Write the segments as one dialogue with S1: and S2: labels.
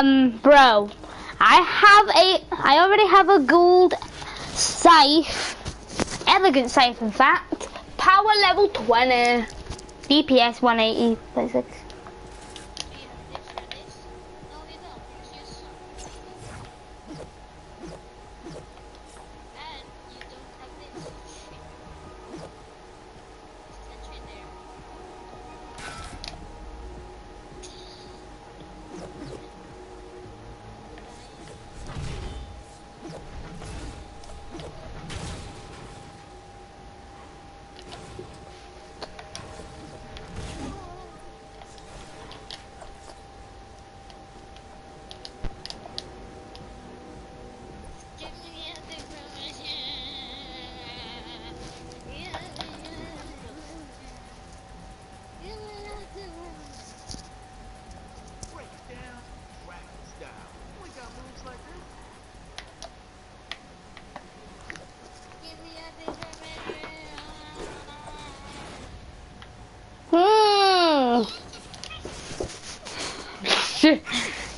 S1: Bro, I already have a gold scythe, elegant scythe in fact, power level 20, DPS 180, 36.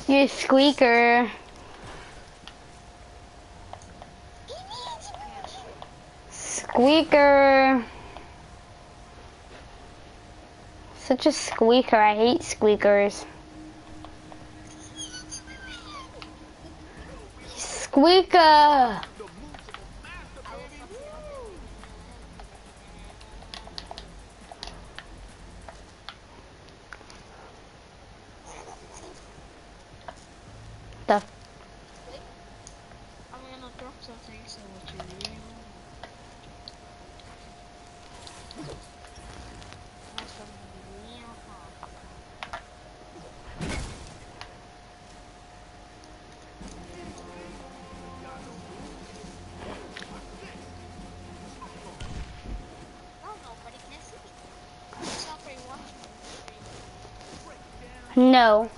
S1: You squeaker. Squeaker. Such a squeaker. I hate squeakers. Squeaker. The
S2: I'm gonna drop something, so what you do?
S1: no.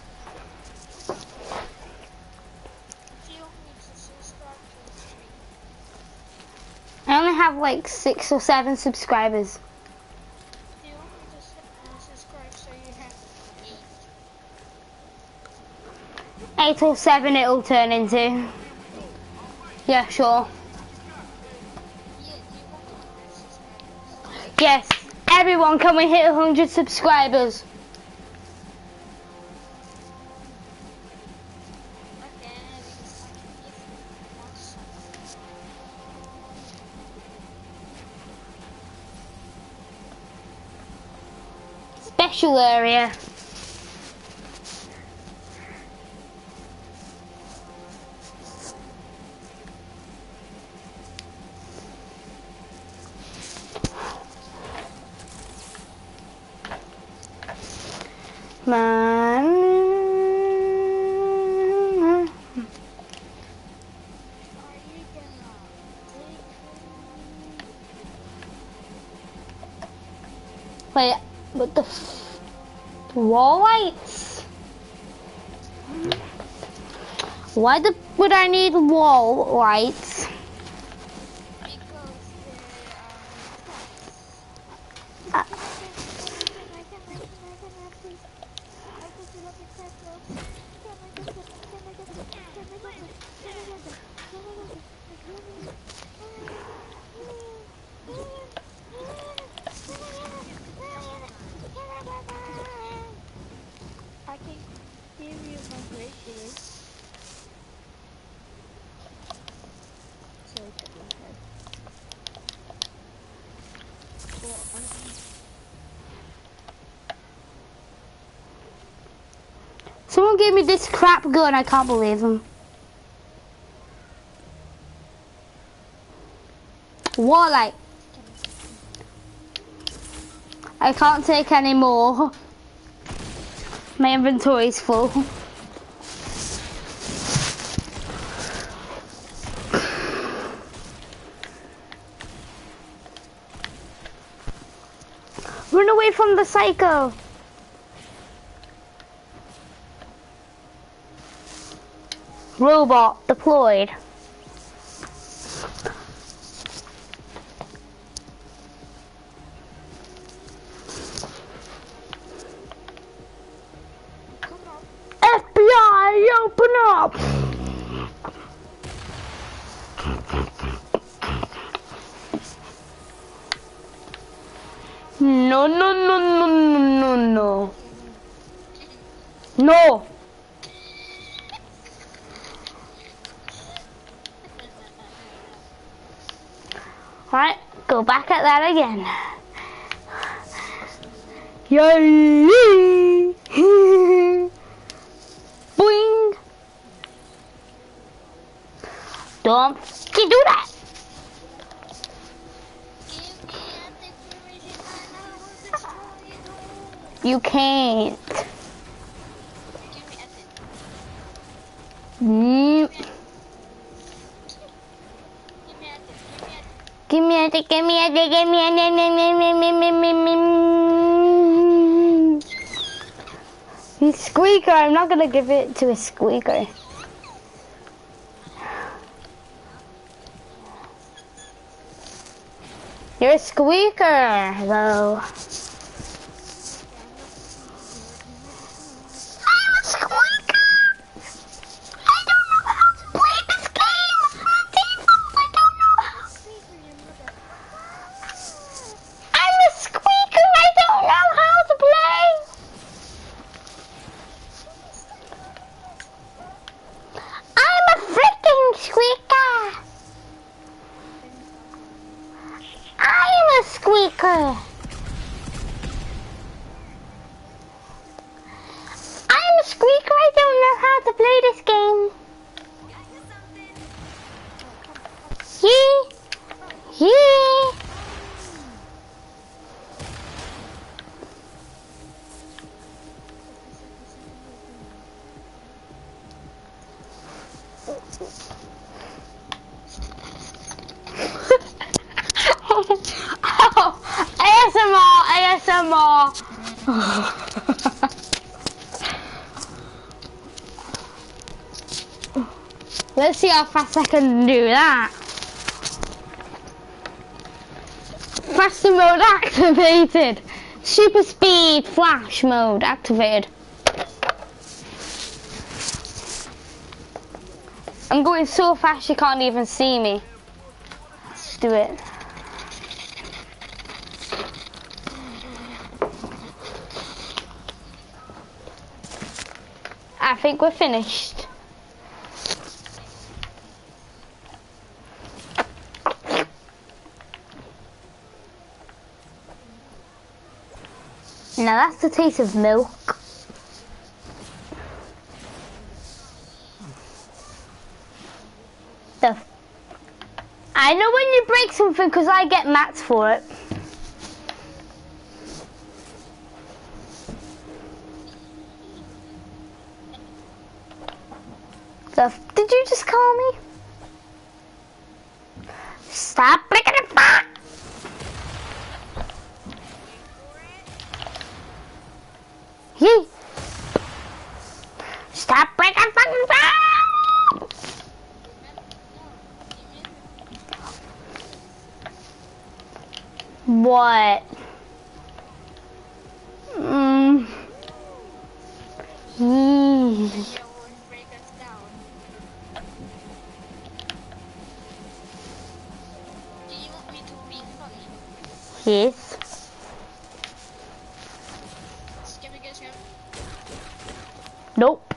S1: I only have like 6 or 7 subscribers.
S2: Do you want me to subscribe so you have
S1: 8 or 7 it'll turn into. Yeah, sure.
S2: Yeah, do you want 100 subscribers?
S1: Yes. Everyone, can we hit 100 subscribers?
S2: Okay, because I can give you one sub.
S1: Special area. Man.
S2: Are you gonna take
S1: Wait, but the wall lights? Why would I need wall lights?
S2: because
S1: Uh,
S2: I can give you my wishes. So it's okay.
S1: Someone gave me this crap gun, I can't believe them. Wall light. I can't take any more. My inventory's full. Run away from the psycho. Robot deployed. FBI, open up. No, no, no, no, no, no, no. No. Right, go back at that again. Yay! Boing! Don't you do that! You can't. Give me a dick, give me a dick, give me a dick. Squeaker, I'm not gonna give it to a squeaker. You're a squeaker, though. Let's see how fast I can do that. Faster mode activated. Super speed flash mode activated. I'm going so fast you can't even see me. Let's do it. I think we're finished. Now that's the taste of milk. I know when you break something because I get mats for it. Did you just call me? Stop breaking the fuck! Yee! Stop breaking fucking fuck! What? Yes. Nope.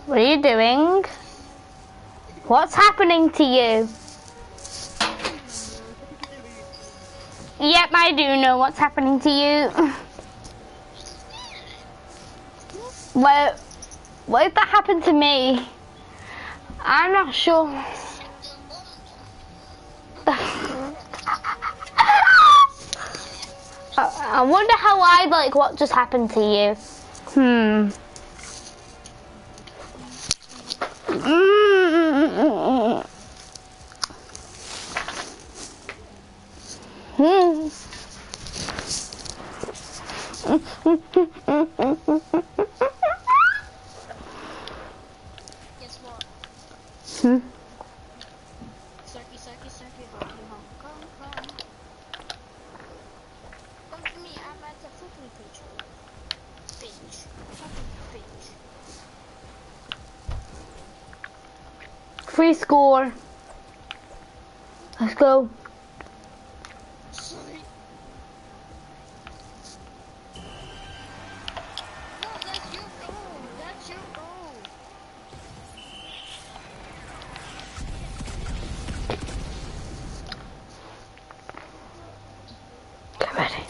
S1: What are you doing? What's happening to you? Yep, I do know what's happening to you. What did that happen to me? I'm not sure. I wonder how what just happened to you. free score. Let's go.
S2: Sorry. No, that's your goal. That's your goal.
S1: Get ready.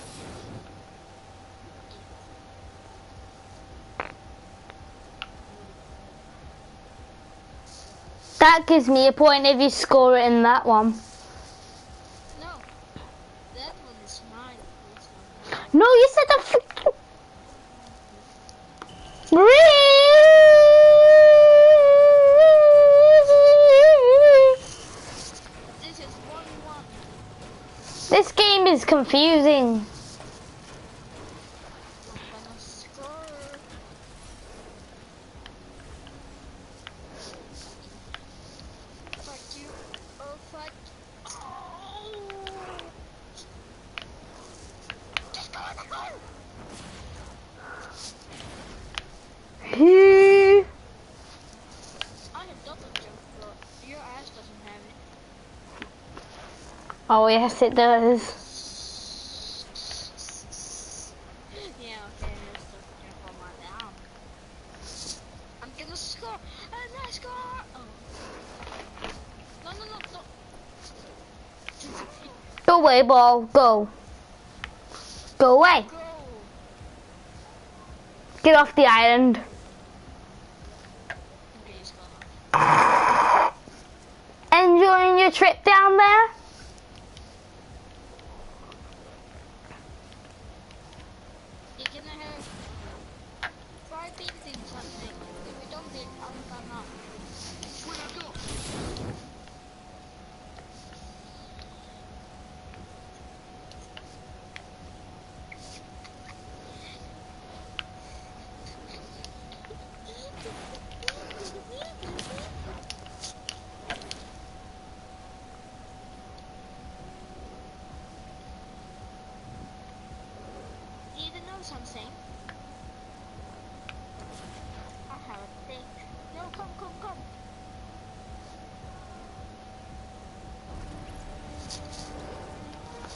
S1: That gives me a point if you score it in that one.
S2: No, that one is mine. This one.
S1: No, you said the freaking...
S2: This is 1-1.
S1: This game is confusing.
S2: I'm gonna score. Fuck you. Oh, fuck. Oh. Just go, go, go. I have double jump, but your ass doesn't have it.
S1: Oh yes, it does.
S2: Yeah, okay, here's double jump on my down. I'm gonna score, and I score! Oh. No, no, no, no.
S1: Go away, ball. Go. Go away.
S2: Go!
S1: Get off the island.
S2: Okay, he's gone.
S1: Enjoying your trip down there?
S2: You're gonna have 5 paintings, I think. If we don't beat, I'm gonna. Where'd I go? Do you know something? I have a thing. No, come, come, come. Santa Claus!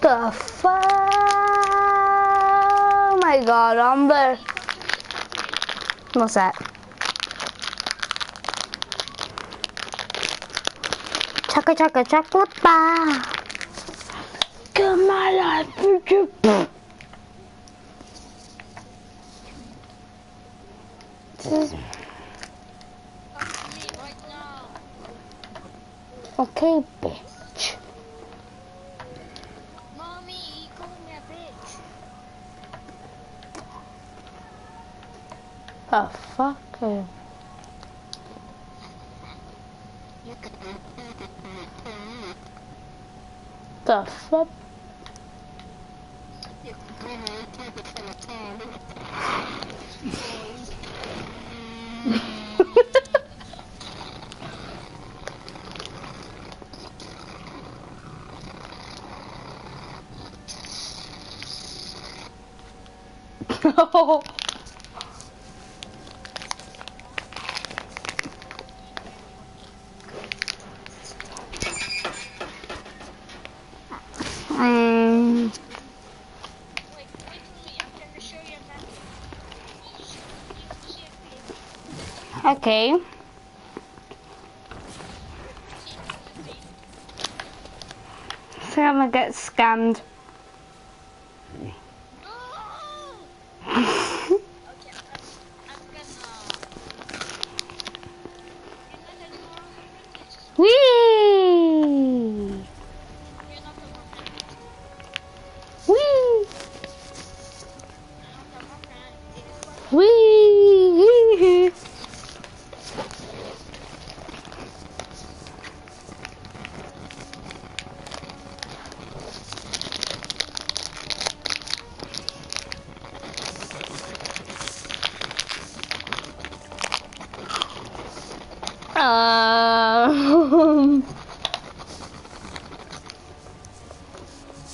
S1: The fuck? Oh my god, Amber. What's that? Chaka chaka chocolate bar. Give my life for you. This is
S2: Come to me right now.
S1: okay, bitch.
S2: Mommy, you call me a bitch.
S1: The fuck? The fuck? No.
S2: Wait for me. I'm gonna show you a map. You see a green.
S1: Okay. So I'm gonna get scammed.
S2: No! Okay, I'm gonna. You're not anymore on my list.
S1: Whee!
S2: You're not on my list.
S1: Whee!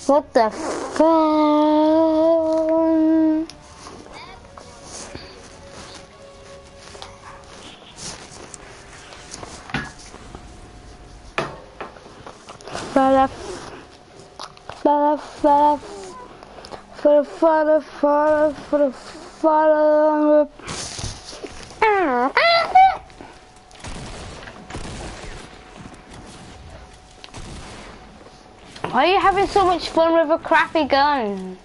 S1: What the fuck? Fala, fala, fala, fala, fala, fala, fala, fala. Why are you having so much fun with a crappy gun?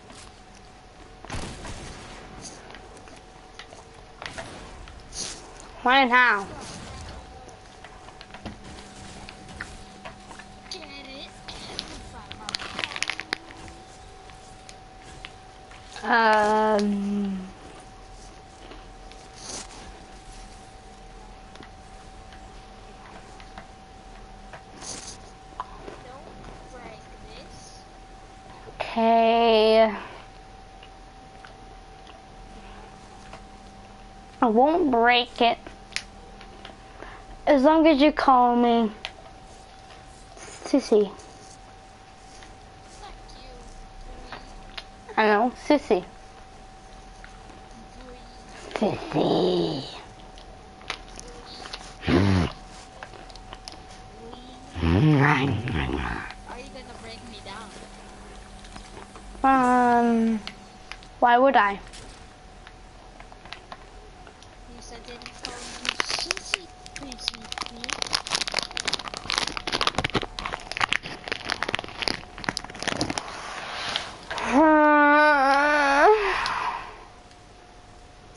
S1: Why and how? Okay. I won't break it. As long as you call me Sissy. I know, Sissy. Sissy.
S2: Are you gonna break me down?
S1: Why would I?
S2: You said they didn't call you Sissy.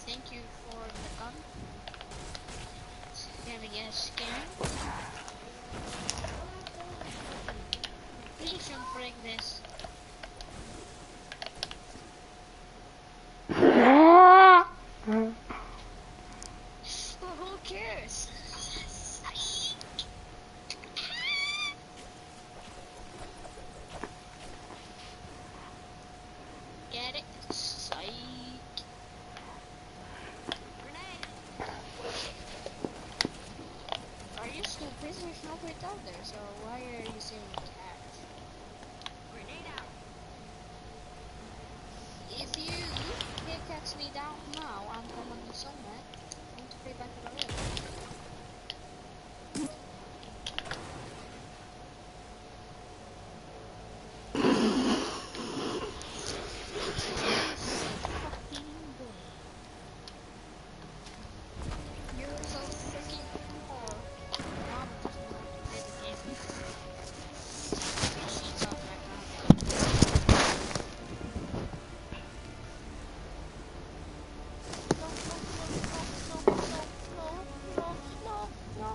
S2: Thank you for the gun. It's gonna get scared. Please don't break this. Well, who cares? Get it? Psych. Grenade. Are you stupid? There's no way down there, so why are you saying cat? Grenade out. If you can't catch me down now, I'm gonna be so mad. I want to play back to the list. You're so freaking poor. Mom just wanted to play the game. She's off right now. No.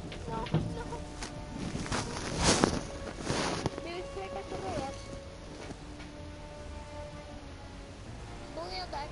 S2: Dude, play back to the left. Boiledegg.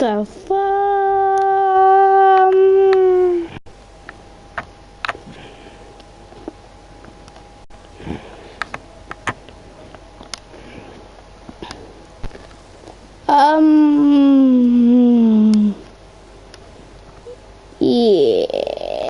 S1: The fuck? Yeah.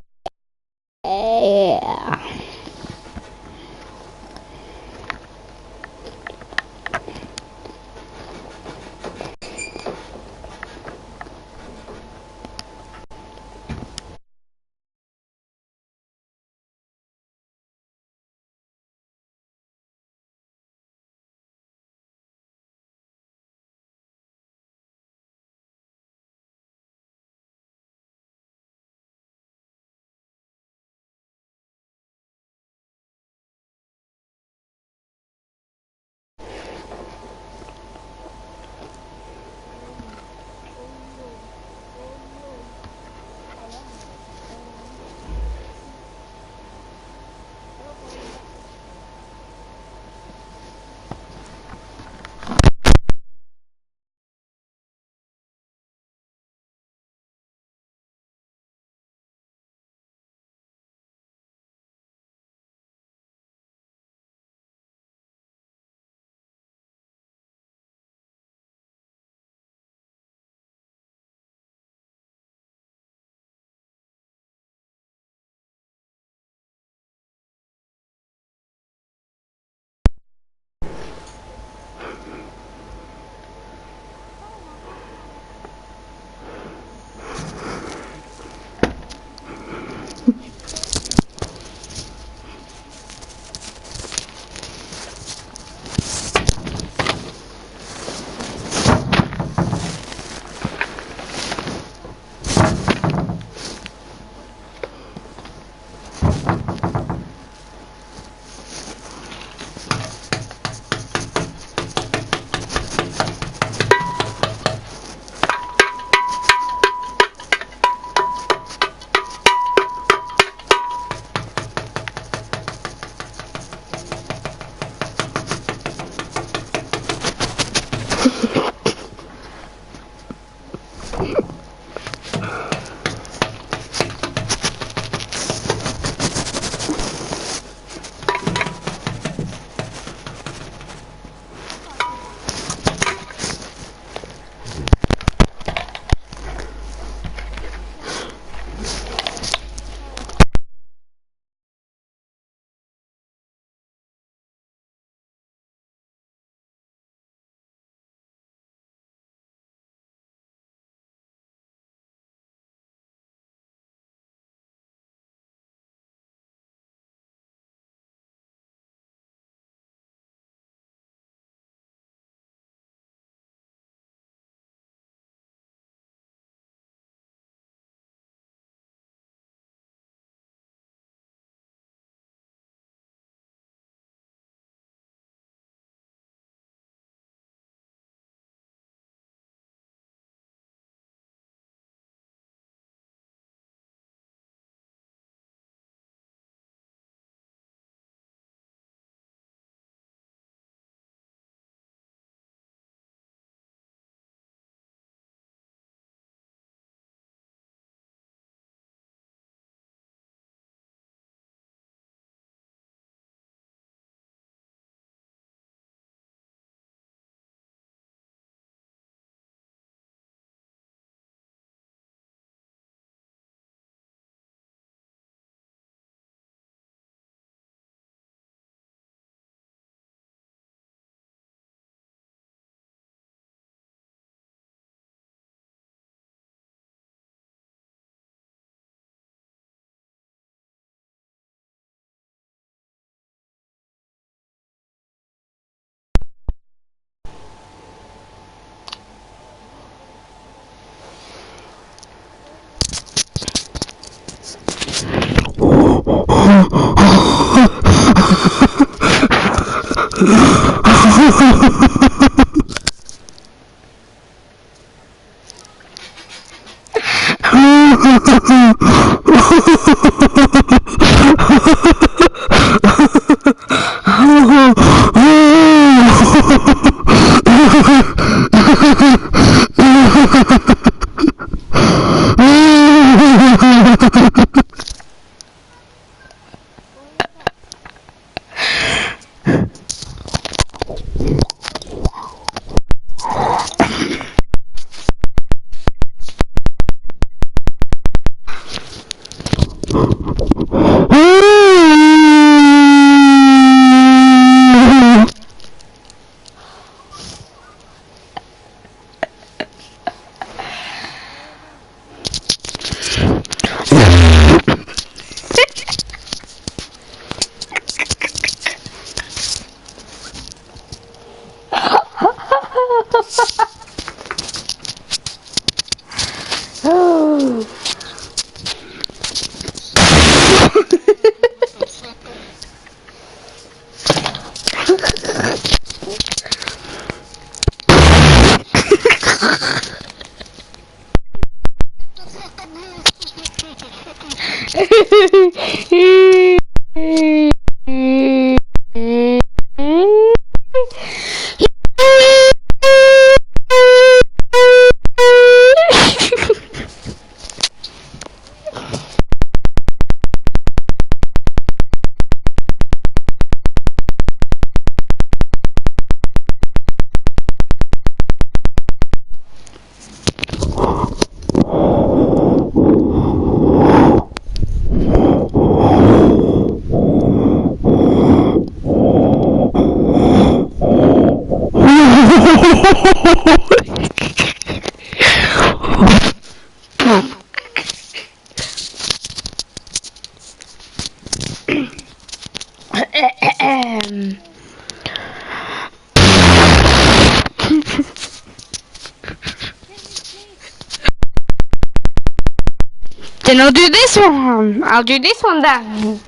S1: Then I'll do this one. I'll do this one then.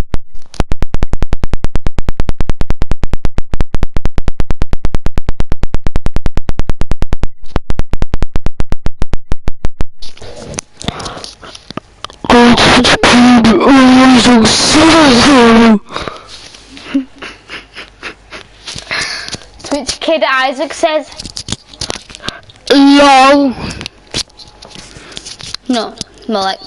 S1: Twitch Kid Isaac says, LOL. No, more like,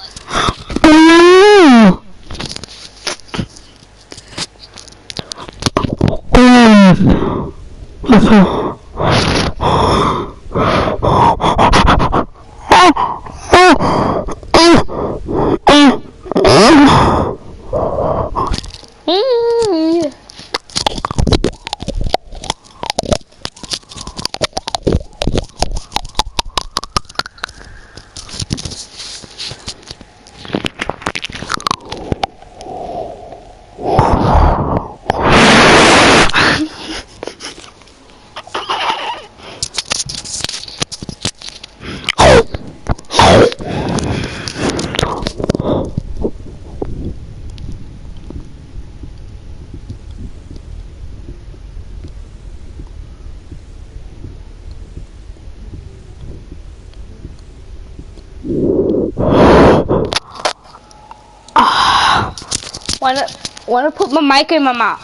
S1: wanna put my mic in my mouth.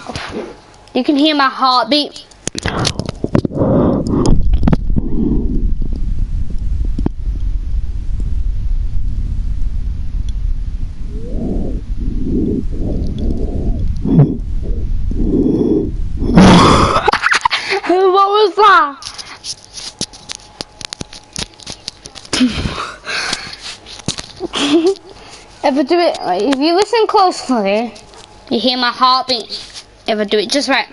S1: You can hear my heartbeat. What was that? If I do it, if you listen closely, you hear my heartbeat. If I do it just right.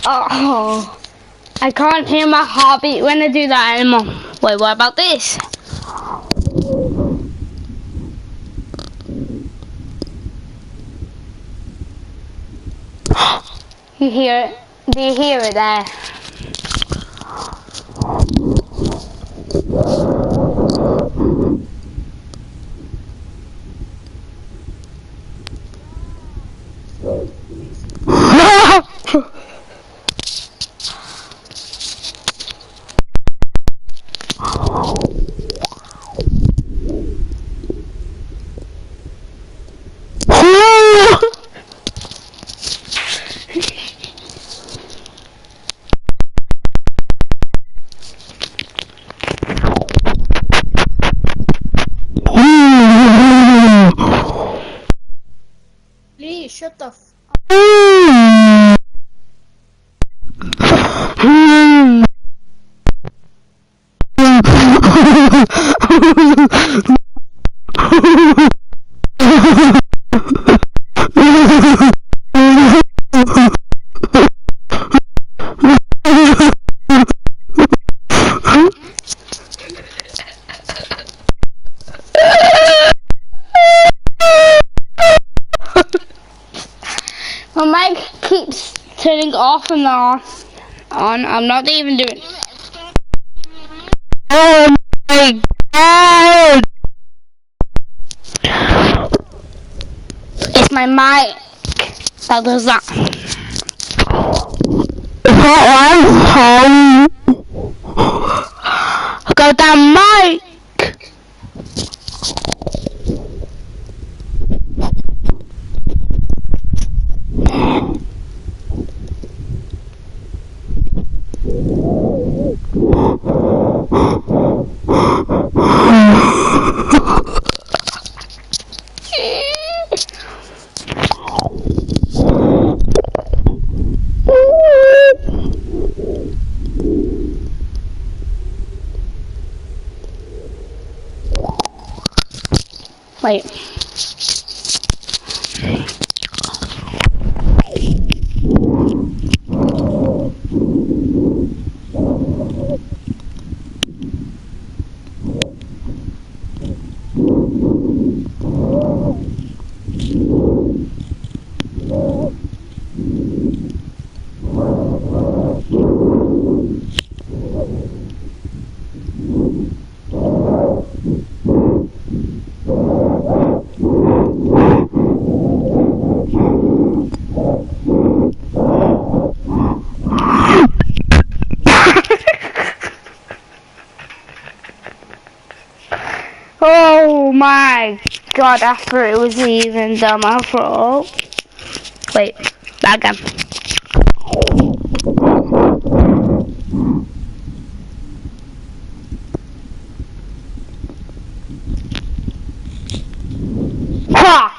S1: Oh, I can't hear my heartbeat when I do that anymore. Wait, what about this? You hear it? Do you hear it there?
S2: Please shut the f.
S1: My mic keeps turning off and on. I'm not even doing it. Oh my god! It's my mic that does that. It's not one. Got that mic. Wait. Oh my god, after it was even done my throat. Wait, back again. Ha!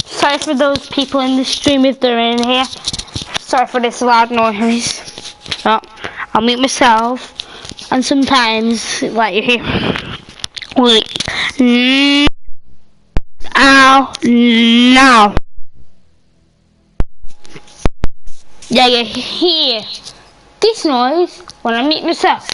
S1: Sorry for those people in the stream if they're in here. Sorry for this loud noise. Oh, I'll mute myself, and sometimes, like you hear, wait, ow, no. Yeah, you hear this noise when I mute myself.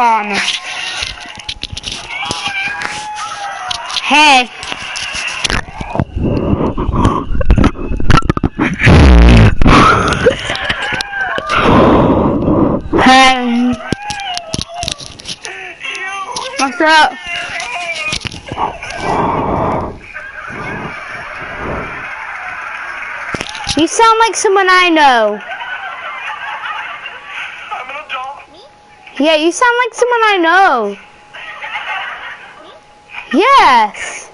S1: Oh no. Hey. Hey. What's up? You sound like someone I know.
S3: I'm an adult.
S1: Yeah, you sound like someone I know. Yes.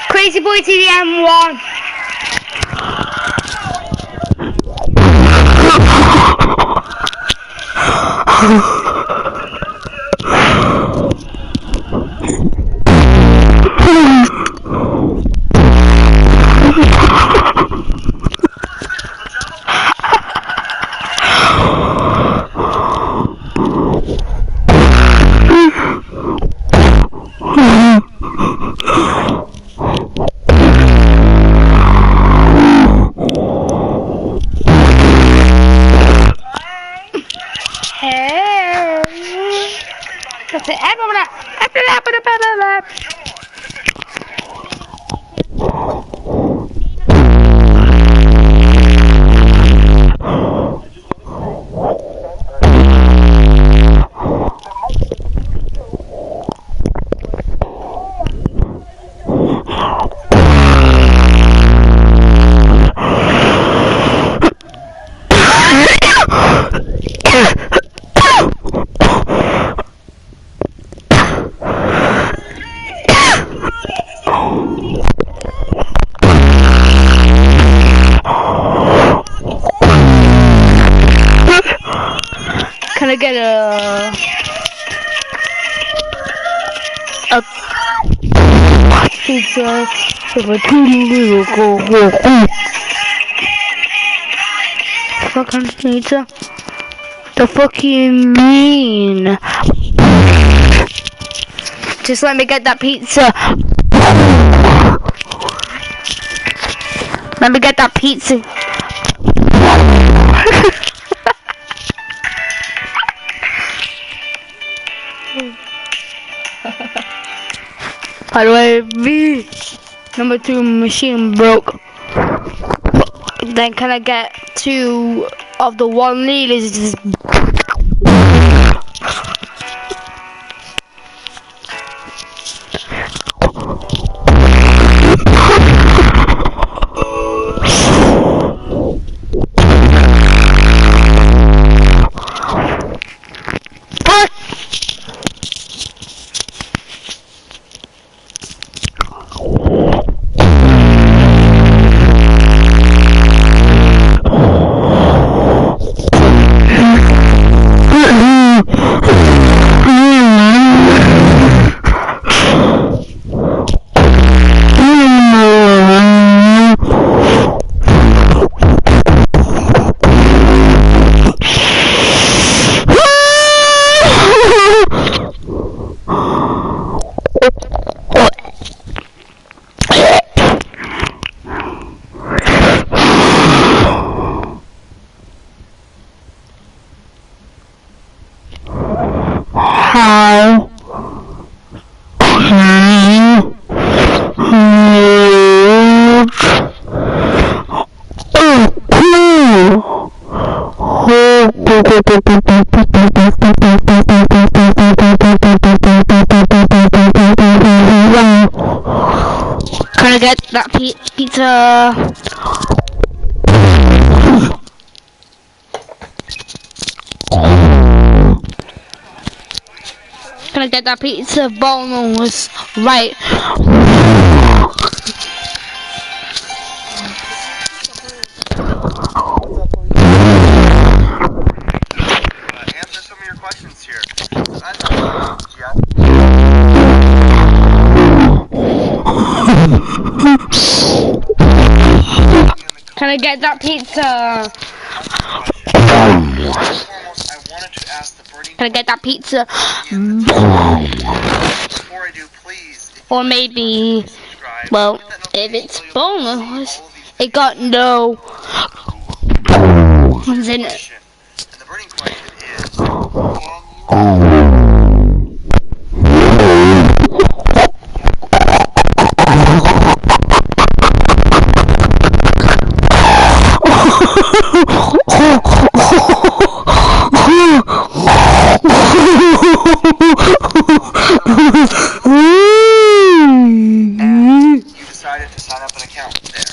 S1: Crazy Boy TDM1. That's it. Can I get a pizza with a fucking pizza? The fuck you mean? Just let me get that pizza. Let me get that pizza. By the way, number 2 machine broke. Then can I get 2 of the 1 liters? Can I get that pizza? Can I get that pizza boneless? Right.
S3: Answer some of your questions here.
S1: Can I get that pizza? Can I get that pizza?
S3: Before I do, please,
S1: Or maybe, well, if it's boneless, it got no bones in it.
S3: and the burning question is, you decided to sign up an account there.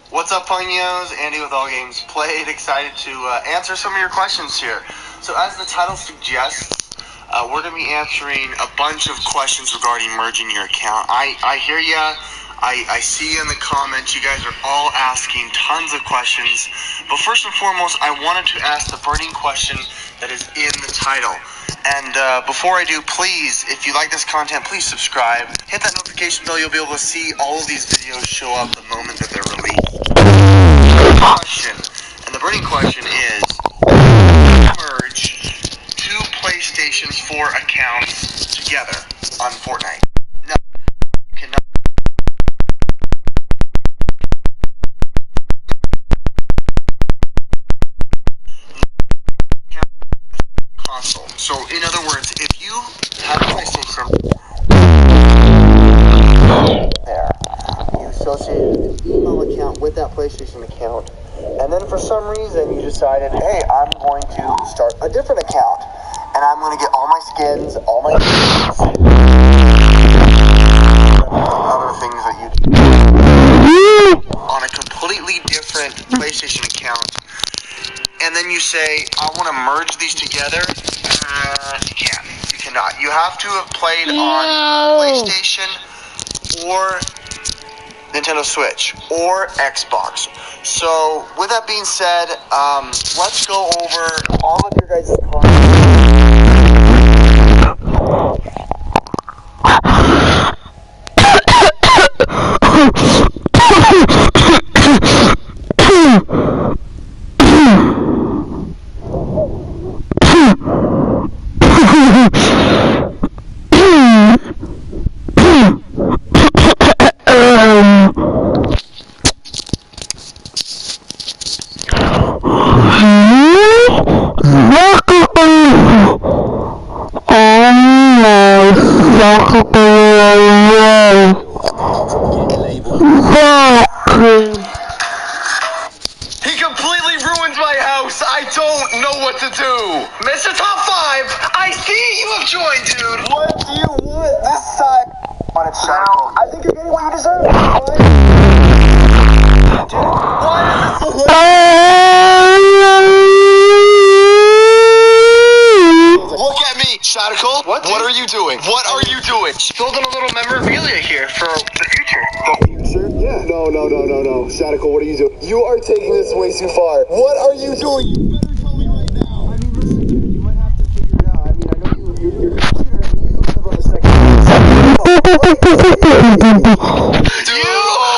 S3: What's up, Pugnos? Andy with All Games Played. Excited to answer some of your questions here. So as the title suggests, we're going to be answering a bunch of questions regarding merging your account. I hear ya. I see you in the comments. You guys are all asking tons of questions. But first and foremost, I wanted to ask the burning question that is in the title. And before I do, please, if you like this content, please subscribe. Hit that notification bell. You'll be able to see all of these videos show up the moment that they're released. And the burning question is, merge two PlayStation 4 accounts together on Fortnite. No, cannot. Console. So, in other words, if you have a PlayStation there, you associated an email account with that PlayStation account, and then for some reason you decided, hey, I'm going to start a different account, and I'm going to get all my skins, all my other things that you do on a completely different PlayStation account. And then you say, I want to merge these together. You can't. You cannot. You have to have played on PlayStation or Nintendo Switch or Xbox. So, with that being said, let's go over all of your guys' comments. He completely ruined my house. I don't know what to do. Mr. Top 5, I see you have joined, dude. What do you want this side? I think you're getting what you deserve. Dude, why is this Look at me, Shadical. What are you doing? What are you doing? Building a little memorabilia here for the future. The future? Yeah. No. Shadical, what are you doing? You are taking this way too far. What are you doing? You better tell me right now. I mean, listen, dude, you might have to figure it out. I mean, I know you're computer and you live on the second You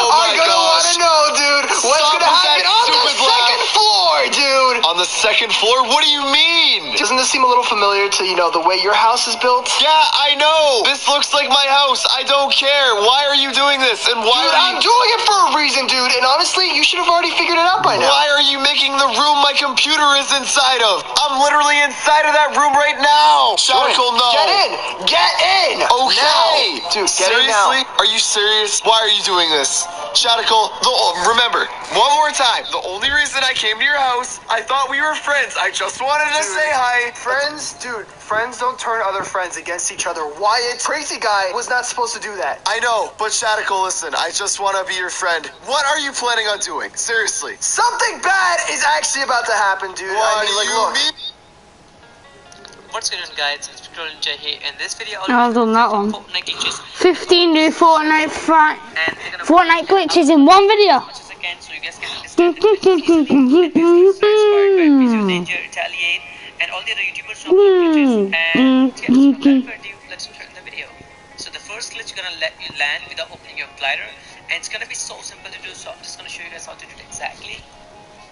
S3: are gonna want to know, dude. What's gonna happen on the second floor, dude? On the second floor? What do you mean?
S4: Doesn't this seem a little familiar to, the way your house is built?
S3: Yeah, I know. This looks like my house. I don't care. Why are you doing this? And why
S4: Dude,
S3: are
S4: I'm
S3: you...
S4: doing it for a reason, dude. And honestly, you should have already figured it out by now.
S3: Why are you making the room my computer is inside of? I'm literally inside of that room right now. Shadical, no.
S4: Get in. Get in.
S3: Okay.
S4: Now. Dude, get in now.
S3: Seriously? Are you serious? Why are you doing this? Shadical, remember, one more time. The only reason I came to your house, I thought we were friends. I just wanted to say hi.
S4: Friends don't turn other friends against each other. Wyatt, crazy guy, was not supposed to do that.
S3: I know, but Shadical, listen, I just want to be your friend. What are you planning on doing? Seriously.
S4: Something bad is actually about to happen, dude.
S3: What
S4: I mean,
S3: do
S4: like,
S3: you
S4: look.
S3: mean?
S5: What's going on, guys? It's Victor Ninja here. In this video,
S1: I've done that one.
S5: Fortnite glitches.
S1: 15 new Fortnite
S5: And we're gonna
S1: Fortnite glitches in one video.
S5: as much as I can, so you guys can understand the glitches easily. This is inspired by Visual Danger, Retaliate, and all the other YouTubers who upload glitches. And yeah, so without further ado, let's start the video. So the first glitch gonna let you land without opening your glider, and it's gonna be so simple to do. So I'm just gonna show you guys how to do it exactly.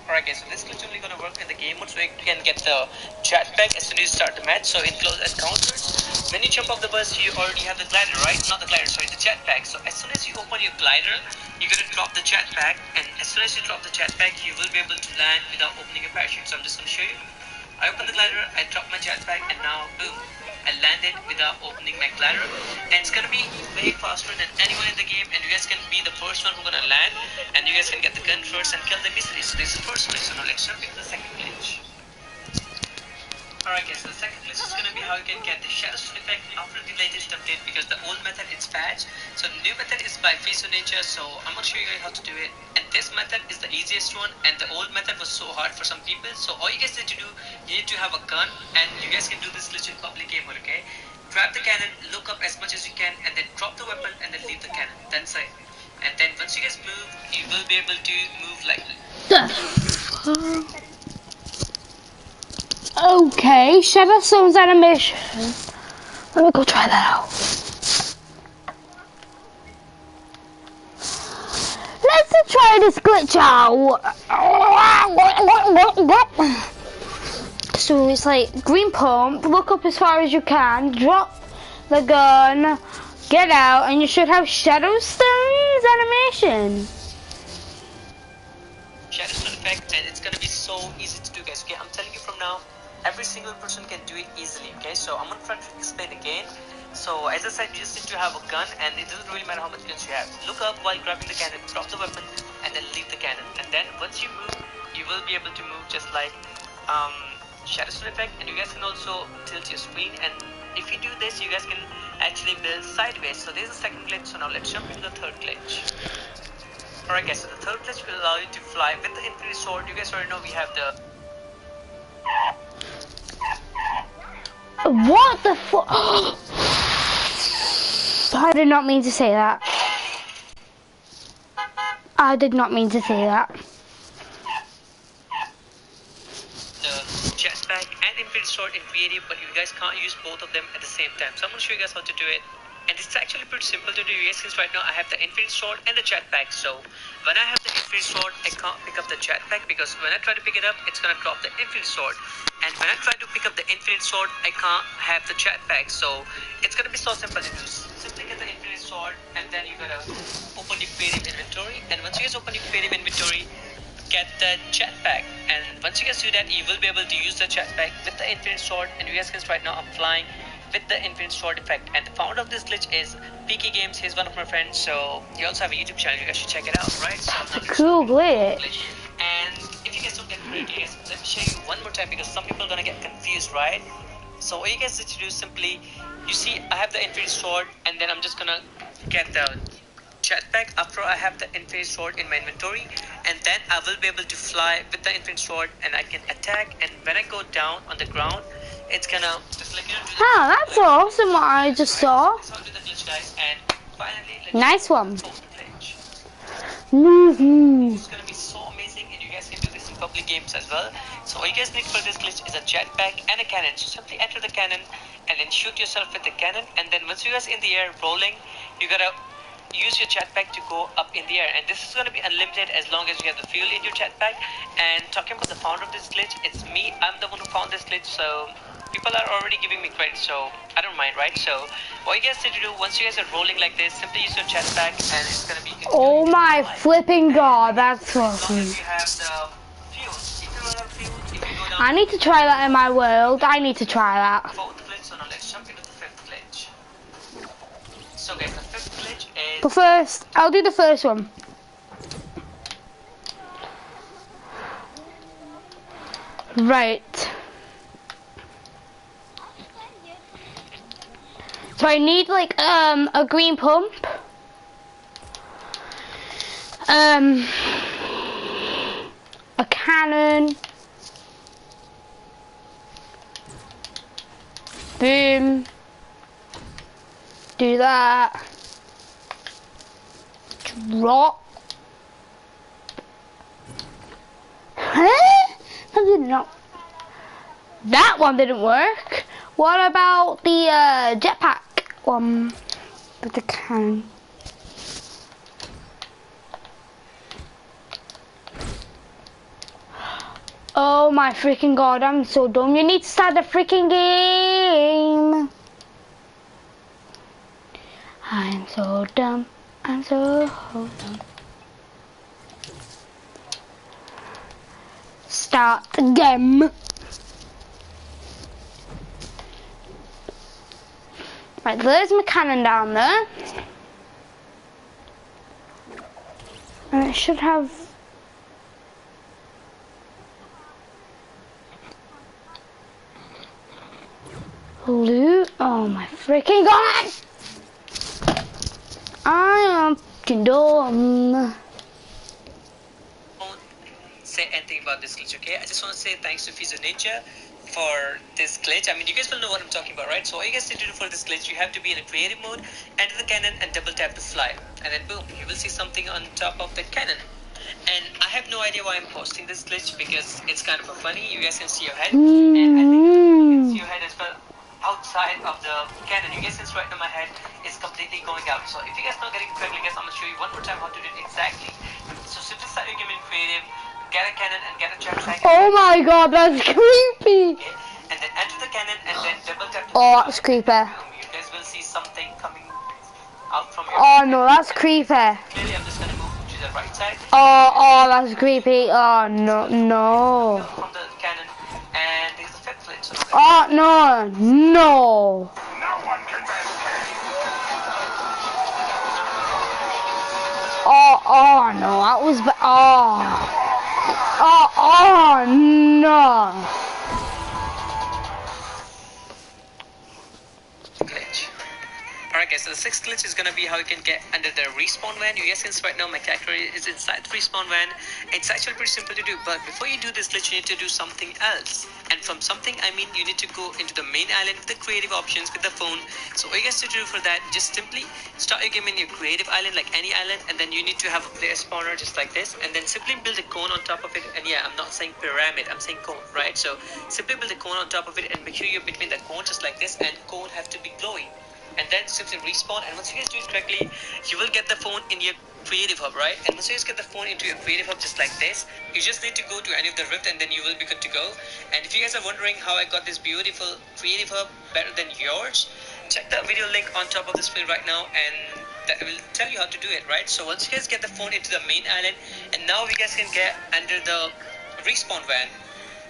S5: Alright guys, so this glitch only gonna work in the game mode, so you can get the jetpack as soon as you start the match. So in close encounters, when you jump off the bus, you already have the glider, right? Not the glider, sorry, the jetpack. So as soon as you open your glider, you're gonna drop the jetpack, and as soon as you drop the jetpack, you will be able to land without opening a parachute. So I'm just gonna show you. I open the glider, I drop my jetpack, and now boom, I landed without opening my glider. And it's gonna be way faster than anyone in the game, and you guys can be the first one who's gonna land, and you guys can get the gun first and kill the mystery. So this is the first glitch. So now let's jump into the second glitch. Alright guys, so the second glitch is gonna be how you can get the shadow effect after the latest update, because the old method is patched. So the new method is by Visual Ninja, so I'm gonna show you guys how to do it. And this method is the easiest one, and the old method was so hard for some people. So all you guys need to do, you need to have a gun, and you guys can do this glitch in public game mode, okay? Grab the cannon, look up as much as you can, and then drop the weapon, and then leave the cannon. That's it. And then once you guys move, you will be able to move like
S1: Okay, Shadow Stone's animation. Let me go try that out. Let's try this glitch out. So it's like green pump, look up as far as you can, drop the gun, get out, and you should have Shadow Stone's animation.
S5: Shadow Stone effect, and it's gonna be so easy to do, guys. Okay, I'm telling you from now, every single person can do it easily. Okay, so I'm gonna try to explain again. So as I said, you just need to have a gun, and it doesn't really matter how much guns you have. Look up while grabbing the cannon, drop the weapon, and then leave the cannon. And then once you move, you will be able to move just like Shadow Stone effect. And you guys can also tilt your screen, and if you do this, you guys can actually build sideways. So there's the second glitch. So now let's jump into the third glitch. Alright guys, so the third glitch will allow you to fly with the Infinity Sword. You guys already know we have the...
S1: What the fuck? I did not mean to say that. I did not mean to say that.
S5: The jetpack and Infinity Sword in creative, but you guys can't use both of them at the same time. So I'm going to show you guys how to do it. And it's actually pretty simple to do, yes, since right now I have the Infinity Sword and the jetpack. So when I have the Infinity Sword, I can't pick up the jetpack, because when I try to pick it up, it's gonna drop the Infinity Sword. And when I try to pick up the Infinity Sword, I can't have the jetpack. So it's gonna be so simple to do. Simply get the Infinity Sword, and then you gotta open your creative inventory. And once you guys open your creative inventory, get the jetpack. And once you guys do that, you will be able to use the jetpack with the Infinity Sword. And you guys can see right now I'm flying with the Infinite Sword effect. And the founder of this glitch is PK Games. He's one of my friends, so he also have a YouTube channel. You guys should check it out, right? So
S1: Cool glitch.
S5: And if you guys don't get credit, guys, let me show you one more time, because some people are gonna get confused, right? So all you guys need to do, simply, you see I have the Infinite Sword, and then I'm just gonna get the jetpack after I have the Infinite Sword in my inventory, and then I will be able to fly with the Infinite Sword, and I can attack. And when I go down on the ground, it's gonna just like,
S1: Ah, that's awesome what I just saw.
S5: That's how to do the glitch, guys. And finally, let's
S1: Nice one.
S5: open the glitch.
S1: Mm-hmm.
S5: It's gonna be so amazing, and you guys can do this in public games as well. So all you guys need for this glitch is a jetpack and a cannon. So simply enter the cannon and then shoot yourself with the cannon, and then once you guys in the air rolling, you gotta use your jetpack to go up in the air, and this is going to be unlimited as long as you have the fuel in your jetpack. And talking about the founder of this glitch, it's me. I'm the one who found this glitch, so people are already giving me credit, so I don't mind, right? So what you guys need to do, once you guys are rolling like this, simply use your jetpack, and it's going to be
S1: Oh my flipping god, that's
S5: as long
S1: awesome.
S5: as you have the fuel. If you run out of fuel, if you go down
S1: I need to try that in my world. I need to try that.
S5: fourth glitch, so now let's jump into the fifth glitch. So guys, the fifth glitch is
S1: But first, I'll do the first one. Right. So I need like a green pump. A cannon. Boom. Do that. Drop. Huh? That did not. That one didn't work. What about the jetpack one with the cannon? Oh my freaking god, I'm so dumb. You need to start the freaking game. I'm so dumb. I'm so dumb. Start the game. Right, there's my cannon down there. And it should have... loot. Oh my freaking god! I am freaking dumb.
S5: say anything about this glitch, okay? I just want to say thanks to Fizo Ninja for this glitch. I mean, you guys will know what I'm talking about, right? So all you guys need to do for this glitch, you have to be in a creative mode, enter the cannon and double tap to fly. And then boom, you will see something on top of the cannon. And I have no idea why I'm posting this glitch because it's kind of funny. You guys can see your head, and I think you can see your head as well outside of the cannon. You guys can see right now my head is completely going out. So if you guys not getting it correctly, guys, I'm gonna show you one more time how to do it exactly. So simply start your game in creative, get a cannon and get a jetpack.
S1: Oh my god, that's creepy.
S5: And then enter the cannon and then double tap.
S1: Oh, that's creepy.
S5: You guys will see something coming out from your.
S1: Oh no, that's creepy.
S5: Clearly, I'm just gonna move to the right side.
S1: Oh, that's creepy. Oh no.
S5: From the cannon, and there's a fifth glitch. So
S1: Oh no. Oh no, that was oh no.
S5: glitch. Alright guys, so the sixth glitch is gonna be how you can get under the respawn van. You guys can see right now my character is inside the respawn van. It's actually pretty simple to do, but before you do this glitch, you need to do something else. And from something, I mean you need to go into the main island with the creative options with the phone. So all you guys need to do for that, just simply start your game in your creative island, like any island, and then you need to have a player spawner just like this, and then simply build a cone on top of it. And yeah, I'm not saying pyramid, I'm saying cone, right? So simply build a cone on top of it and make sure you're between the cone just like this, and cone have to be glowing. And then simply respawn, and once you guys do it correctly, you will get the phone in your creative hub, right? And once you guys get the phone into your creative hub just like this, you just need to go to any of the rift and then you will be good to go. And if you guys are wondering how I got this beautiful creative hub better than yours, check the video link on top of the screen right now, and that will tell you how to do it, right? So once you guys get the phone into the main island, and now you guys can get under the respawn van.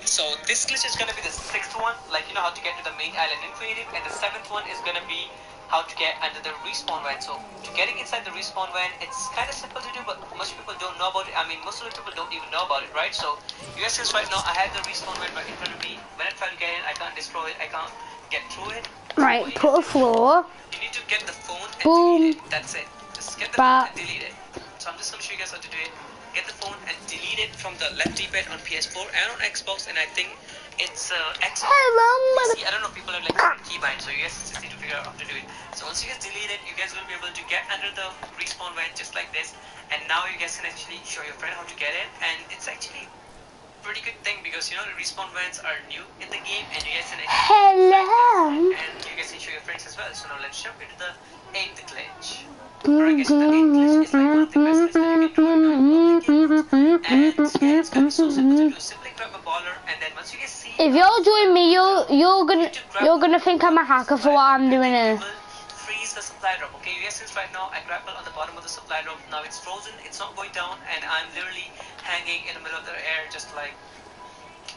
S5: So this glitch is gonna be the sixth one, like you know how to get to the main island in creative, and the seventh one is gonna be how to get under the respawn van. So to getting inside the respawn van, it's kind of simple to do, but most people don't know about it. I mean, most of the people don't even know about it, right? So you guys see right now, I have the respawn van right in front of me. When I try to get in, I can't destroy it, I can't get through it.
S1: Right, put a floor.
S5: You need to get the phone and
S1: Boom.
S5: delete it. That's it. Just get the phone and delete it. So I'm just gonna show you guys how to do it. Get the phone and delete it from the left D-pad on PS4 and on Xbox, and I think it's Xbox.
S1: Hello,
S5: See, I don't know, people have like keybind, so you guys just need to figure out how to do it. So once you guys delete it, you guys will be able to get under the respawn van just like this, and now you guys can actually show your friend how to get it, and it's actually a pretty good thing because you know the respawn vans are new in the game, and you guys can actually
S1: Hello.
S5: and you guys can show your friends as well. So now let's jump into the 8th glitch. Alright guys, so the 8th glitch is like one of the best glitch that you can do in and yeah, it's gonna be so simple to do. Simply grab a baller and then once you guys see
S1: If you're doing me, you're gonna think I'm a hacker for what I'm doing here.
S5: Freeze the supply drop. Okay, you guys, since right now I grapple on the bottom of the supply drop. Now it's frozen, it's not going down, and I'm literally hanging in the middle of the air, just like,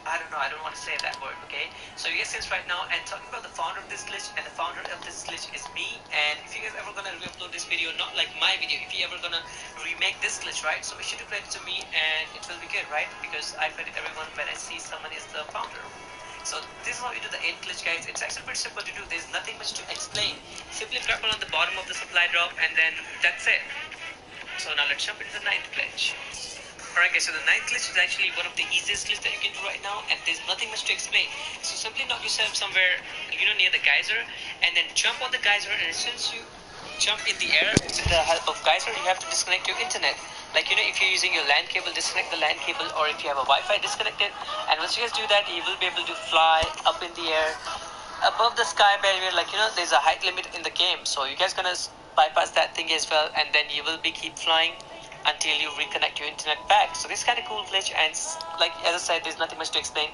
S5: I don't know, I don't want to say that word, okay? So you guys, since right now, and talking about the founder of this glitch, and the founder of this glitch is me, and if you guys ever gonna re-upload this video, not like my video, if you ever gonna remake this glitch, right? So make sure to credit to me, and it will be good, right? Because I credit everyone when I see someone is the founder. So this is how you do the 8th glitch, guys. It's actually pretty simple to do. There's nothing much to explain. Simply grapple on the bottom of the supply drop and then that's it. So now let's jump into the 9th glitch. Alright guys, so the 9th glitch is actually one of the easiest glitches that you can do right now, and there's nothing much to explain. So simply knock yourself somewhere, near the geyser, and then jump on the geyser, and as soon as you jump in the air with the help of geyser, you have to disconnect your internet. Like, if you're using your LAN cable, disconnect the LAN cable, or if you have a Wi-Fi, disconnect it. And once you guys do that, you will be able to fly up in the air above the sky barrier. Like, there's a height limit in the game, so you guys gonna bypass that thing as well, and then you will be keep flying until you reconnect your internet back. So this is kind of cool glitch, and like as I said, there's nothing much to explain.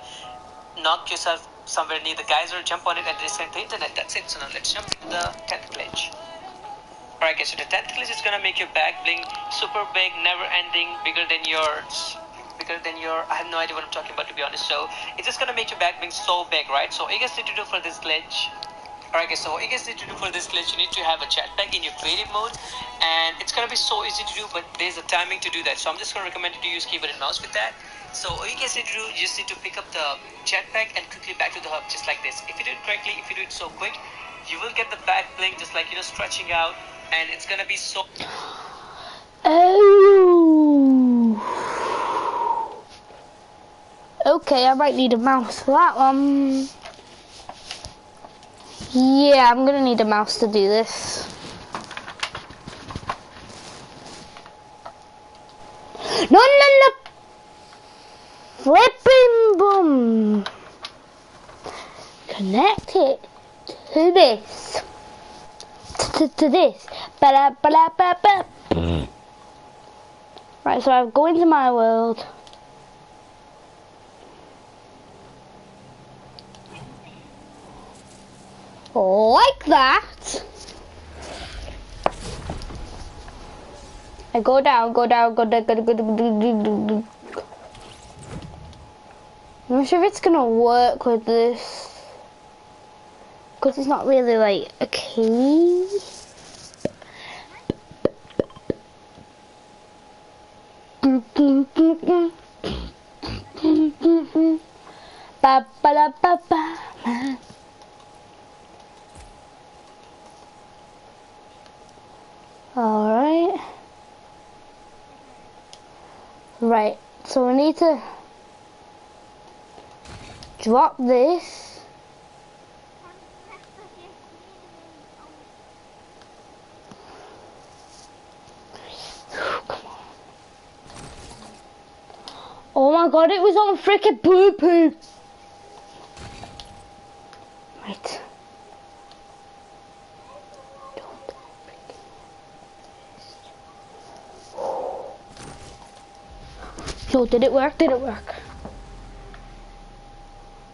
S5: Knock yourself somewhere near the geyser, jump on it, and disconnect the internet. That's it. So now let's jump into the 10th glitch. Alright guys, so the 10th glitch is gonna make your back bling super big, never ending, bigger than your, I have no idea what I'm talking about, to be honest. So it's just gonna make your back bling so big, right? So what you guys need to do for this glitch, alright guys, so what you guys need to do for this glitch, you need to have a jetpack in your creative mode, and it's gonna be so easy to do, but there's a timing to do that. So I'm just gonna recommend you to use keyboard and mouse with that. So all you guys need to do, you just need to pick up the jetpack and quickly back to the hub, just like this. If you do it correctly, if you do it so quick, you will get the back bling just like, stretching out, and it's gonna be so...
S1: Oh. Okay, I might need a mouse for that one. Yeah, I'm gonna need a mouse to do this. No, no, no! Flipping boom! Connect it to this. To this. Ba-da-ba-da-ba-ba. Right, so I go into my world. Like that. I go down, go down, go down, go down, go down, go down. I'm not sure if it's gonna work with this, because it's not really like a cave. Ba ba da ba ba. Alright. Right, so we need to drop this. Come on. Oh my god, it was on frickin' poo poo. Right. Yo, did it work? Did it work?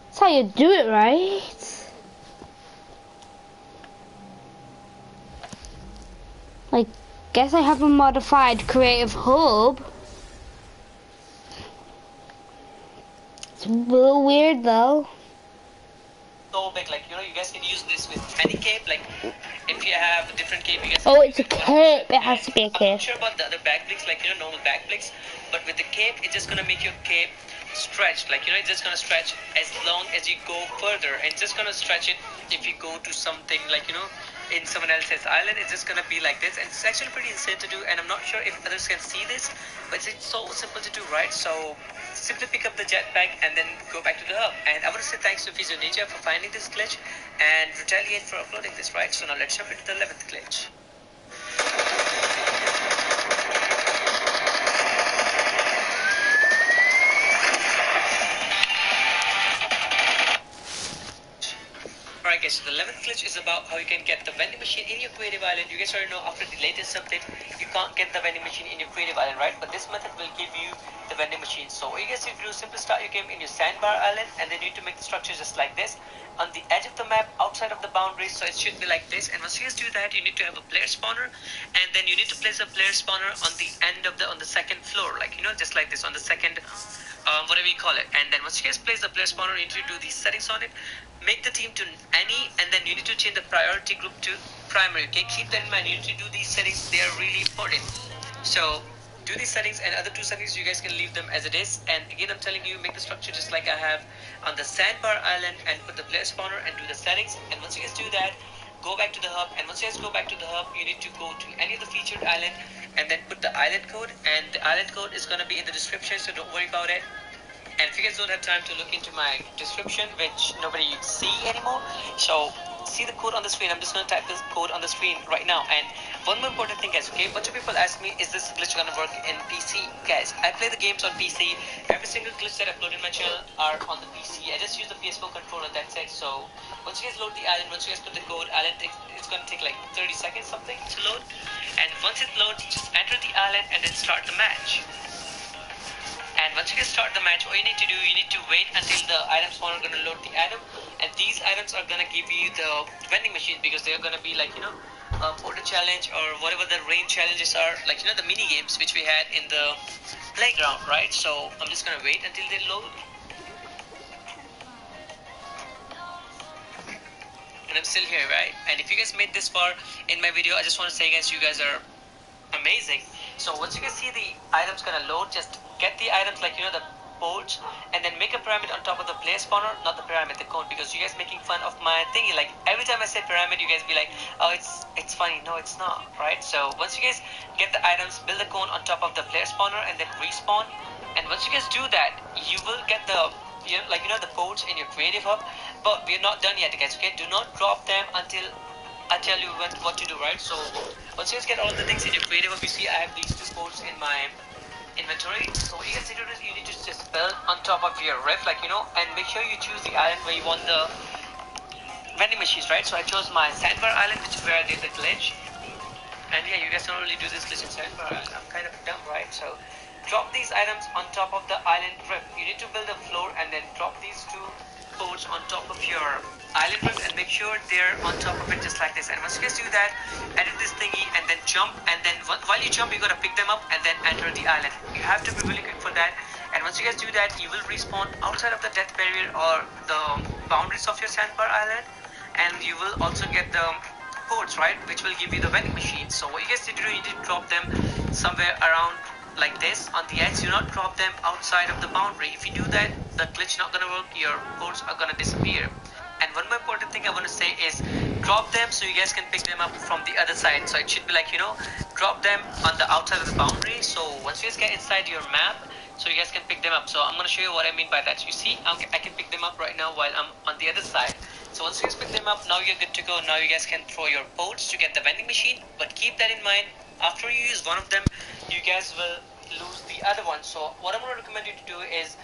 S1: That's how you do it, right? Like, guess I have a modified creative hub. It's a little weird though.
S5: So big, like, you guys can use this with any cape, like, if you have a different cape, you guys
S1: Oh,
S5: can
S1: it's a cape. It has to be a
S5: I'm
S1: cape.
S5: not sure about the other back blinks, like, normal back blinks, but with the cape, it's just gonna make your cape stretch, like, it's just gonna stretch as long as you go further, and it's just gonna stretch it if you go to something, like, in someone else's island, it's just gonna be like this, and it's actually pretty insane to do, and I'm not sure if others can see this, but it's so simple to do, right? So simply pick up the jetpack and then go back to the hub. And I want to say thanks to Physio Ninja for finding this glitch and Retaliate for uploading this, right? So now let's jump into the 11th glitch. Alright Alright guys, so the 11th glitch is about how you can get the vending machine in your creative island. You guys already know after the latest update, you can't get the vending machine in your creative island, right? But this method will give you the vending machine. So what you guys need to do is simply start your game in your sandbar island, and then you need to make the structure just like this on the edge of the map outside of the boundaries. So it should be like this, and once you guys do that, you need to have a player spawner, and then you need to place a player spawner on the end of on the second floor, like just like this on the second whatever you call it. And then once you guys place the player spawner, you need to do these settings on it. Make the team to any, and then you need to change the priority group to primary. Okay, keep that in mind. You need to do these settings, they are really important. So do these settings, and other two settings you guys can leave them as it is. And again, I'm telling you, make the structure just like I have on the sandbar island, and put the player spawner and do the settings. And once you guys do that, go back to the hub, and once you guys go back to the hub, you need to go to any of the featured island, and then put the island code, and the island code is going to be in the description, so don't worry about it. And if you guys don't have time to look into my description, which nobody see anymore, so see the code on the screen. I'm just going to type this code on the screen right now. And one more important thing, guys, okay, a bunch of people ask me, is this glitch going to work in PC? Guys, I play the games on PC. Every single glitch that I upload in my channel are on the PC. I just use the PS4 controller, that's it. So once you guys load the island, once you guys put the code, island it's going to take like 30 seconds something to load. And once it loads, just enter the island and then start the match. And once you guys start the match, what you need to do, you need to wait until the item spawner are going to load the item, and these items are going to give you the vending machine, because they're going to be like porter challenge or whatever the rain challenges are, like the mini games which we had in the playground, right? So I'm just going to wait until they load. And I'm still here, right? And if you guys made this far in my video, I just want to say, guys, you guys are amazing. So once you guys see the items gonna load, just get the items like the boards, and then make a pyramid on top of the player spawner, not the pyramid, the cone, because you guys making fun of my thingy. Like every time I say pyramid, you guys be like, oh, it's funny. No, it's not, right? So once you guys get the items, build the cone on top of the player spawner, and then respawn. And once you guys do that, you will get the the boards in your creative hub. But we're not done yet, guys. Okay, do not drop them until I tell you what to do, right? So once you guys get all the things in your creative hub, you see I have these two boards in my inventory. So what you guys need to do is you need to just build on top of your ref, and make sure you choose the island where you want the vending machines, right? So I chose my sandbar island, which is where I did the glitch. And yeah, you guys don't really do this glitch in sandbar island. I'm kind of dumb, right? So drop these items on top of the island ref. You need to build a floor, and then drop these two boards on top of your island ref, and make sure they're on top of it just like this. And once you guys do that, edit this thingy, and then jump, and then while you jump, you gotta pick them up and then enter the island. You have to be really quick for that. And once you guys do that, you will respawn outside of the death barrier or the boundaries of your sandbar island, and you will also get the boards, right, which will give you the vending machine. So what you guys need to do, you need to drop them somewhere around like this on the edge. Do not drop them outside of the boundary. If you do that, the glitch not gonna work, your boards are gonna disappear. And one more important thing I want to say is drop them so you guys can pick them up from the other side. So it should be like drop them on the outside of the boundary. So once you guys get inside your map, so you guys can pick them up. So I'm going to show you what I mean by that. So you see, I can pick them up right now while I'm on the other side. So once you guys pick them up, now you're good to go. Now you guys can throw your boats to get the vending machine. But keep that in mind, after you use one of them, you guys will lose the other one. So what I'm going to recommend you to do is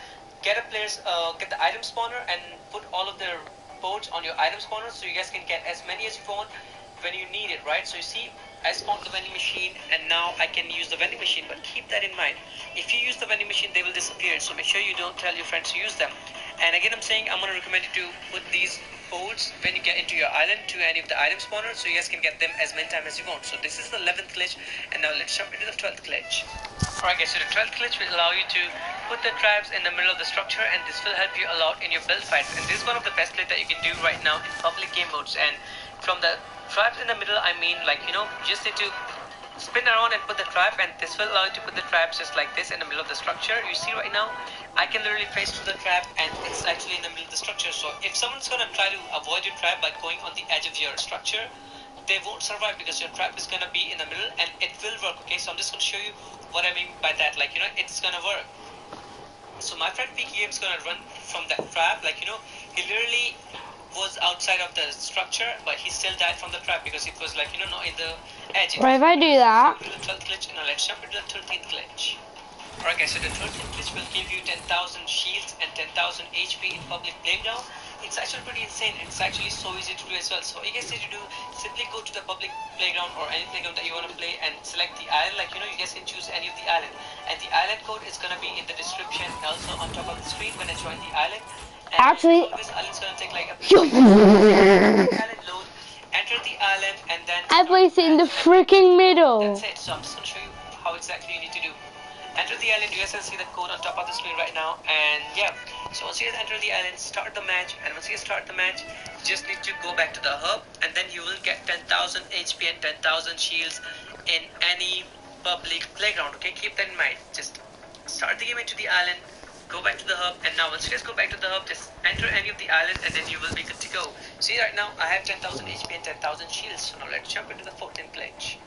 S5: get the item spawner and put all of their boards on your item spawner, so you guys can get as many as you want when you need it, right? So you see, I spawned the vending machine, and now I can use the vending machine. But keep that in mind, if you use the vending machine, they will disappear. So make sure you don't tell your friends to use them. And again, I'm saying I'm going to recommend you to put these boards when you get into your island to any of the item spawners, so you guys can get them as many times as you want. So this is the 11th glitch, and now let's jump into the 12th glitch. Alright guys, so the 12th glitch will allow you to put the traps in the middle of the structure, and this will help you a lot in your build fights. And this is one of the best glitch that you can do right now in public game modes. And from the traps in the middle, I mean, you just need to spin around and put the trap, and this will allow you to put the traps just like this in the middle of the structure. You see right now, I can literally face to the trap, and it's actually in the middle of the structure. So if someone's gonna try to avoid your trap by going on the edge of your structure, they won't survive, because your trap is gonna be in the middle, and it will work. Okay, so I'm just gonna show you what I mean by that. It's gonna work. So my friend PK is gonna run from that trap. He literally was outside of the structure, but he still died from the trap because it was not in the edge.
S1: Right, if I do that.
S5: The 12th glitch, and now let's jump into the 13th glitch. Alright guys, so the 13th glitch will give you 10,000 shields and 10,000 HP in public playground. it's actually pretty insane. It's actually so easy to do as well. So all you guys need to do, simply go to the public playground or any playground that you want to play and select the island. Like, you know, you guys can choose any of the island, and the island code is gonna be in the description, also on top of the screen when I join the island. And
S1: Actually,
S5: this island's gonna take like a island load. Enter the island and then
S1: I place it in the freaking middle.
S5: that's it. So I'm just gonna show you how exactly you need to do. Enter the island. You guys can see the code on top of the screen right now, and yeah. So once you guys enter the island, start the match, and once you guys start the match, you just need to go back to the hub, and then you will get 10,000 HP and 10,000 shields in any public playground. Okay, keep that in mind. Just start the game into the island, go back to the hub, and now once you guys go back to the hub, just enter any of the island, and then you will be good to go. See, right now I have 10,000 HP and 10,000 shields. So now let's jump into the 14th glitch.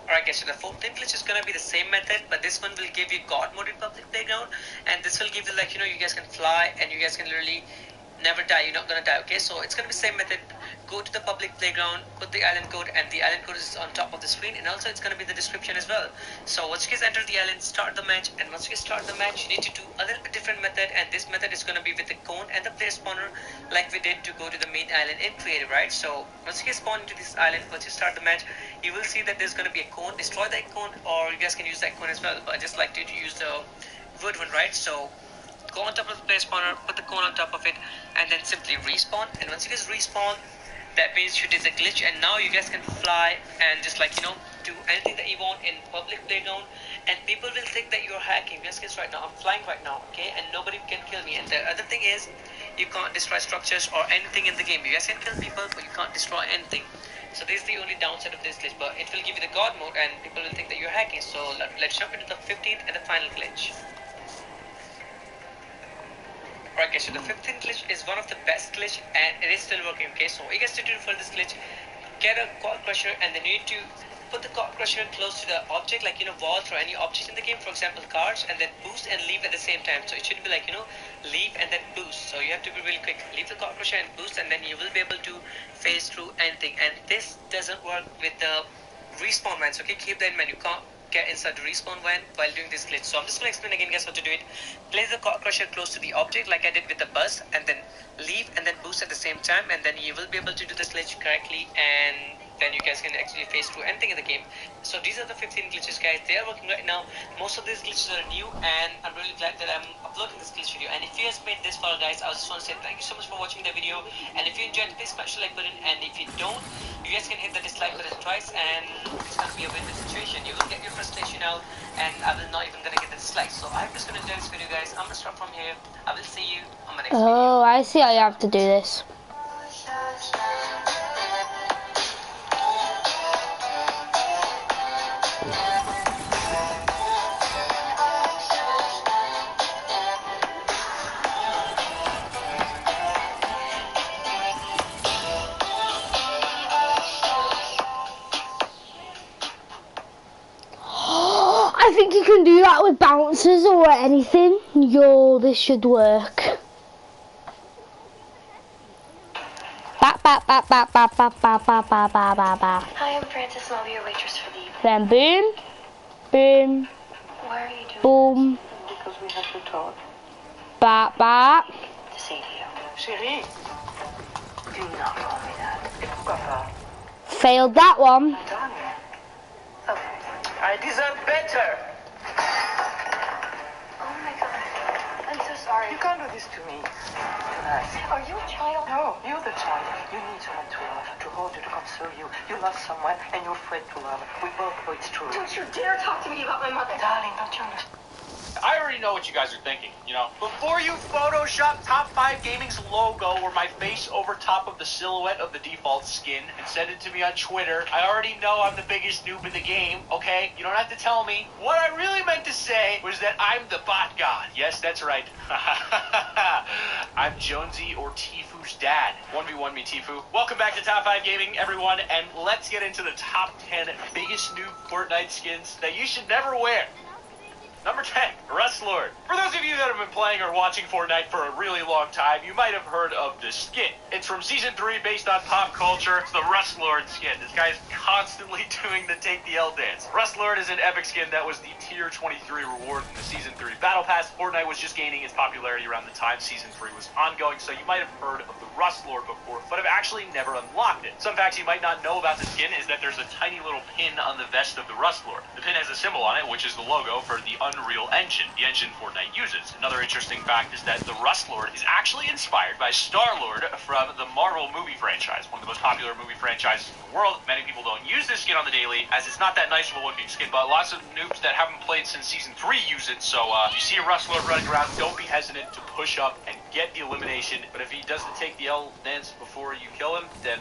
S5: Alright guys, so the 14th glitch is gonna be the same method, but this one will give you God mode in public playground, and this will give you, like, you know, you guys can fly and you guys can literally never die. You're not gonna die. Okay, so it's gonna be the same method. Go to the public playground, put the island code, and the island code is on top of the screen, and also it's gonna be in the description as well. So once you guys enter the island, start the match, and once you guys start the match, you need to do a little bit different method, and this method is gonna be with the cone and the player spawner, like we did to go to the main island in creative, right? So once you guys spawn into this island, once you start the match, you will see that there's gonna be a cone. Destroy that cone, or you guys can use that cone as well, but I just like to use the wood one, right? So go on top of the player spawner, put the cone on top of it, and then simply respawn. And once you guys respawn, that means you did the glitch, and now you guys can fly and just, like, you know, do anything that you want in public playground, and people will think that you're hacking. Just guys, right now I'm flying right now, okay, and nobody can kill me. And the other thing is, you can't destroy structures or anything in the game. You guys can kill people, but you can't destroy anything. So this is the only downside of this glitch, but it will give you the God mode, and people will think that you're hacking. So let's jump into the 15th and the final glitch. Alright guys, so the 15th glitch is one of the best glitch, and it is still working. Okay, so what you guys need to do for this glitch, get a core crusher, and then you need to put the core crusher close to the object, like, you know, walls or any object in the game, for example cars, and then boost and leave at the same time. So it should be like, you know, leave and then boost. So you have to be really quick. Leave the core crusher and boost, and then you will be able to phase through anything. And this doesn't work with the respawn vents. Okay, keep that in mind. You can't get inside the respawn vent while doing this glitch. So I'm just going to explain again, guys, how to do it. Place the core crusher close to the object, like I did with the bus, and then leave and then boost at the same time, and then you will be able to do this glitch correctly, and then you guys can actually phase through anything in the game. So these are the 15 glitches, guys. They are working right now. Most of these glitches are new, and I'm really glad that I'm uploading this glitch video. And if you guys made this far, guys, I just want to say thank you so much for watching the video. And if you enjoyed, please smash the like button, and if you don't, you guys can hit the dislike button twice, and it's gonna be a win-win situation. You will get your frustration out, and I will not even gonna get the dislike. So I hope this gonna enjoy this video, guys. I'm gonna start from here. I will see you on my next video.
S1: Oh, I see how you have to do this. I think you can do that with bouncers or anything. Yo, this should work.
S6: Hi, I'm Francis, and I'll be your waitress for the evening.
S1: Then boom, boom,
S6: Why are you doing
S1: boom,
S6: Because we have to talk.
S1: bap, bap.
S6: To say to you. Chérie, do not call me that. Et pourquoi pas?
S1: Failed that one.
S6: Darling. Oh, I deserve better. Oh my God. I'm so sorry. You can't do this to me. Tonight. Are you a child? No, you're the child. You need someone to love, to hold you, to console you. You love someone and you're afraid to love. We both know it's true. Don't you dare talk to me about my mother. Darling, don't you understand?
S7: I already know what you guys are thinking, you know. Before you Photoshop Top 5 Gaming's logo or my face over top of the silhouette of the default skin and send it to me on Twitter, I already know I'm the biggest noob in the game, okay? You don't have to tell me. What I really meant to say was that I'm the bot god. Yes, that's right. I'm Jonesy or Tifu's dad. 1v1 me, Tifu. Welcome back to Top 5 Gaming, everyone, and let's get into the top 10 biggest noob Fortnite skins that you should never wear. Number 10. Rust Lord. For those of you that have been playing or watching Fortnite for a really long time, you might have heard of this skin. It's from Season 3, based on pop culture. It's the Rust Lord skin. This guy is constantly doing the Take the L dance. Rust Lord is an epic skin that was the Tier 23 reward in the Season 3 Battle Pass. Fortnite was just gaining its popularity around the time Season 3 was ongoing, so you might have heard of the Rust Lord before, but have actually never unlocked it. Some facts you might not know about the skin is that there's a tiny little pin on the vest of the Rust Lord. The pin has a symbol on it, which is the logo for the Unreal Engine, the engine Fortnite uses. Another interesting fact is that the Rust Lord is actually inspired by Star-Lord from the Marvel movie franchise, one of the most popular movie franchises in the world. Many people don't use this skin on the daily, as it's not that nice of a looking skin, but lots of noobs that haven't played since Season 3 use it, so if you see a Rust Lord running around, don't be hesitant to push up and get the elimination, but if he doesn't take the L dance before you kill him, then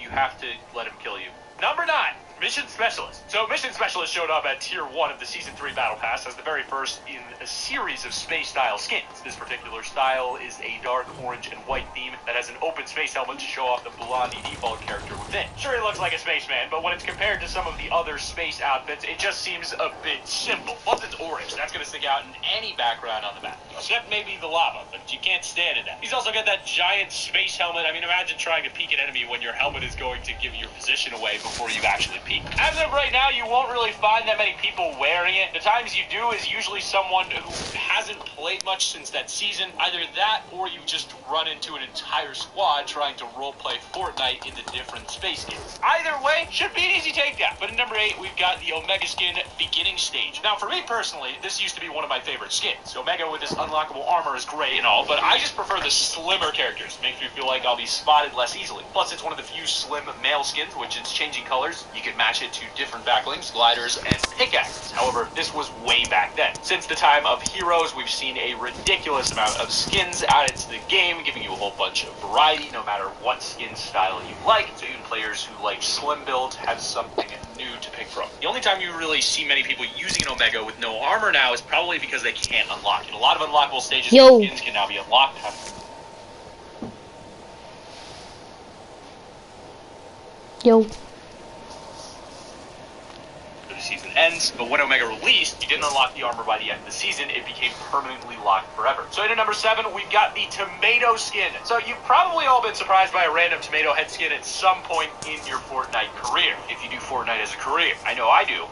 S7: you have to let him kill you. Number 9. Mission Specialist. So Mission Specialist showed up at Tier 1 of the Season 3 Battle Pass as the very first in a series of space-style skins. This particular style is a dark orange and white theme that has an open space helmet to show off the blondie default character within. Sure, he looks like a spaceman, but when it's compared to some of the other space outfits, it just seems a bit simple. Plus, it's orange. That's going to stick out in any background on the map, except maybe the lava, but you can't stand it. He's also got that giant space helmet. I mean, imagine trying to peek an enemy when your helmet is going to give your position away before you actually peek. As of right now, you won't really find that many people wearing it. The times you do is usually someone who hasn't played much since that season. Either that, or you just run into an entire squad trying to roleplay Fortnite in the different space games. Either way, should be an easy takedown. But in number 8, we've got the Omega skin beginning stage. Now, for me personally, this used to be one of my favorite skins. Omega with this unlockable armor is great and all, but I just prefer the slimmer characters. It makes me feel like I'll be spotted less easily. Plus, it's one of the few slim male skins, which is changing colors. You can match it to different backlinks, gliders, and pickaxes. However, this was way back then. Since the time of Heroes, we've seen a ridiculous amount of skins added to the game, giving you a whole bunch of variety, no matter what skin style you like. So even players who like slim builds have something new to pick from. The only time you really see many people using an Omega with no armor now is probably because they can't unlock it. A lot of unlockable stages skins can now be unlocked.
S1: Yo.
S7: Season ends, but when Omega released, you didn't unlock the armor by the end of the season. It became permanently locked forever. So in at number 7, we've got the tomato skin. So you've probably all been surprised by a random tomato head skin at some point in your Fortnite career, if you do Fortnite as a career. I know I do.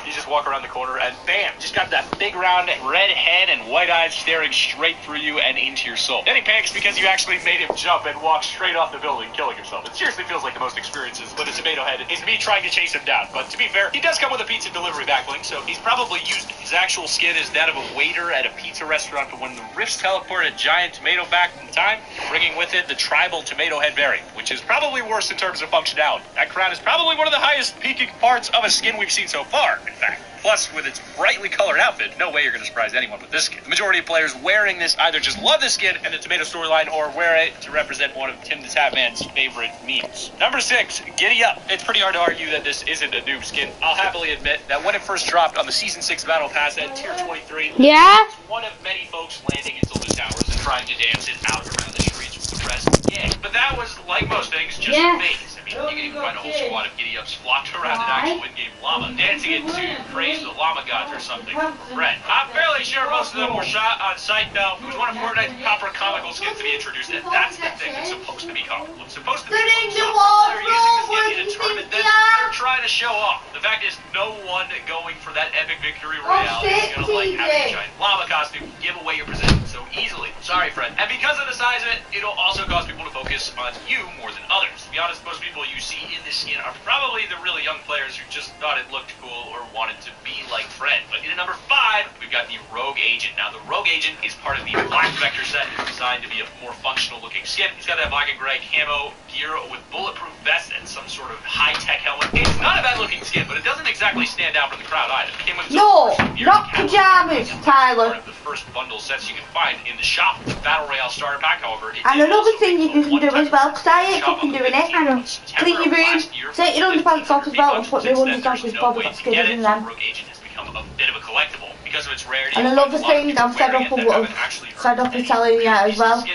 S7: You just walk around the corner and bam, just got that big round red head and white eyes staring straight through you and into your soul. Then he panics because you actually made him jump and walk straight off the building, killing himself. It seriously feels like the most experiences with a tomato head is me trying to chase him down. But to be fair, he does come with a pizza delivery backlink, so he's probably used it. His actual skin is that of a waiter at a pizza restaurant, but when the Rifts teleport a giant tomato back in time, bringing with it the tribal tomato head variant, which is probably worse in terms of functionality. That crown is probably one of the highest peaking parts of a skin we've seen so far, in fact. Plus, with its brightly colored outfit, no way you're going to surprise anyone with this skin. The majority of players wearing this either just love this skin and the tomato storyline, or wear it to represent one of Tim the Tatman's favorite memes. Number 6, Giddy Up. It's pretty hard to argue that this isn't a noob skin. I'll happily admit that when it first dropped on the Season 6 Battle Pass at Tier 23, it's one of many folks landing into the towers and trying to dance it out around the streets with the rest of the gang. But that was, like most things, just a phase. I mean, you can even find a whole squad of Giddy Ups flocked around an actual in-game llama, dancing it to praise the llama gods or something. Right. I'm fairly sure most of them were shot on sight, though. It was one of Fortnite's proper comical skins to be introduced, and that's the thing that's supposed to be comical. It's supposed to be comical. They're using this skin in a tournament, then they're trying to show off. The fact is, no one going for that epic victory royale is going to like having a giant llama costume give away your position so easily. Sorry, friend. And because of the size of it, it'll also cause people to focus on you more than others. To be honest, most people you see in this skin are probably the really young players who just thought it looked cool or wanted to be like Fred. But in at number 5, we've got the Rogue Agent. Now, the Rogue Agent is part of the Black Vector set. It's designed to be a more functional looking skin. He's got that black and gray camo gear with bulletproof vest and some sort of high-tech helmet. It's not a bad looking skin, but it doesn't exactly stand out from the crowd either. It came with
S8: not pajamas, Tyler.
S7: One of the first bundle sets you can find in the shop. The Battle Royale starter pack, however,
S8: and another thing that you can do as well, because I ain't fucking doing it, clean your room, take your underpants off as well, and put new ones on, because Bobby got skinnier than them.
S7: Rogue Agent has become a bit of a collectible because of its rarity.
S8: And another thing I'm fed up of telling you as well,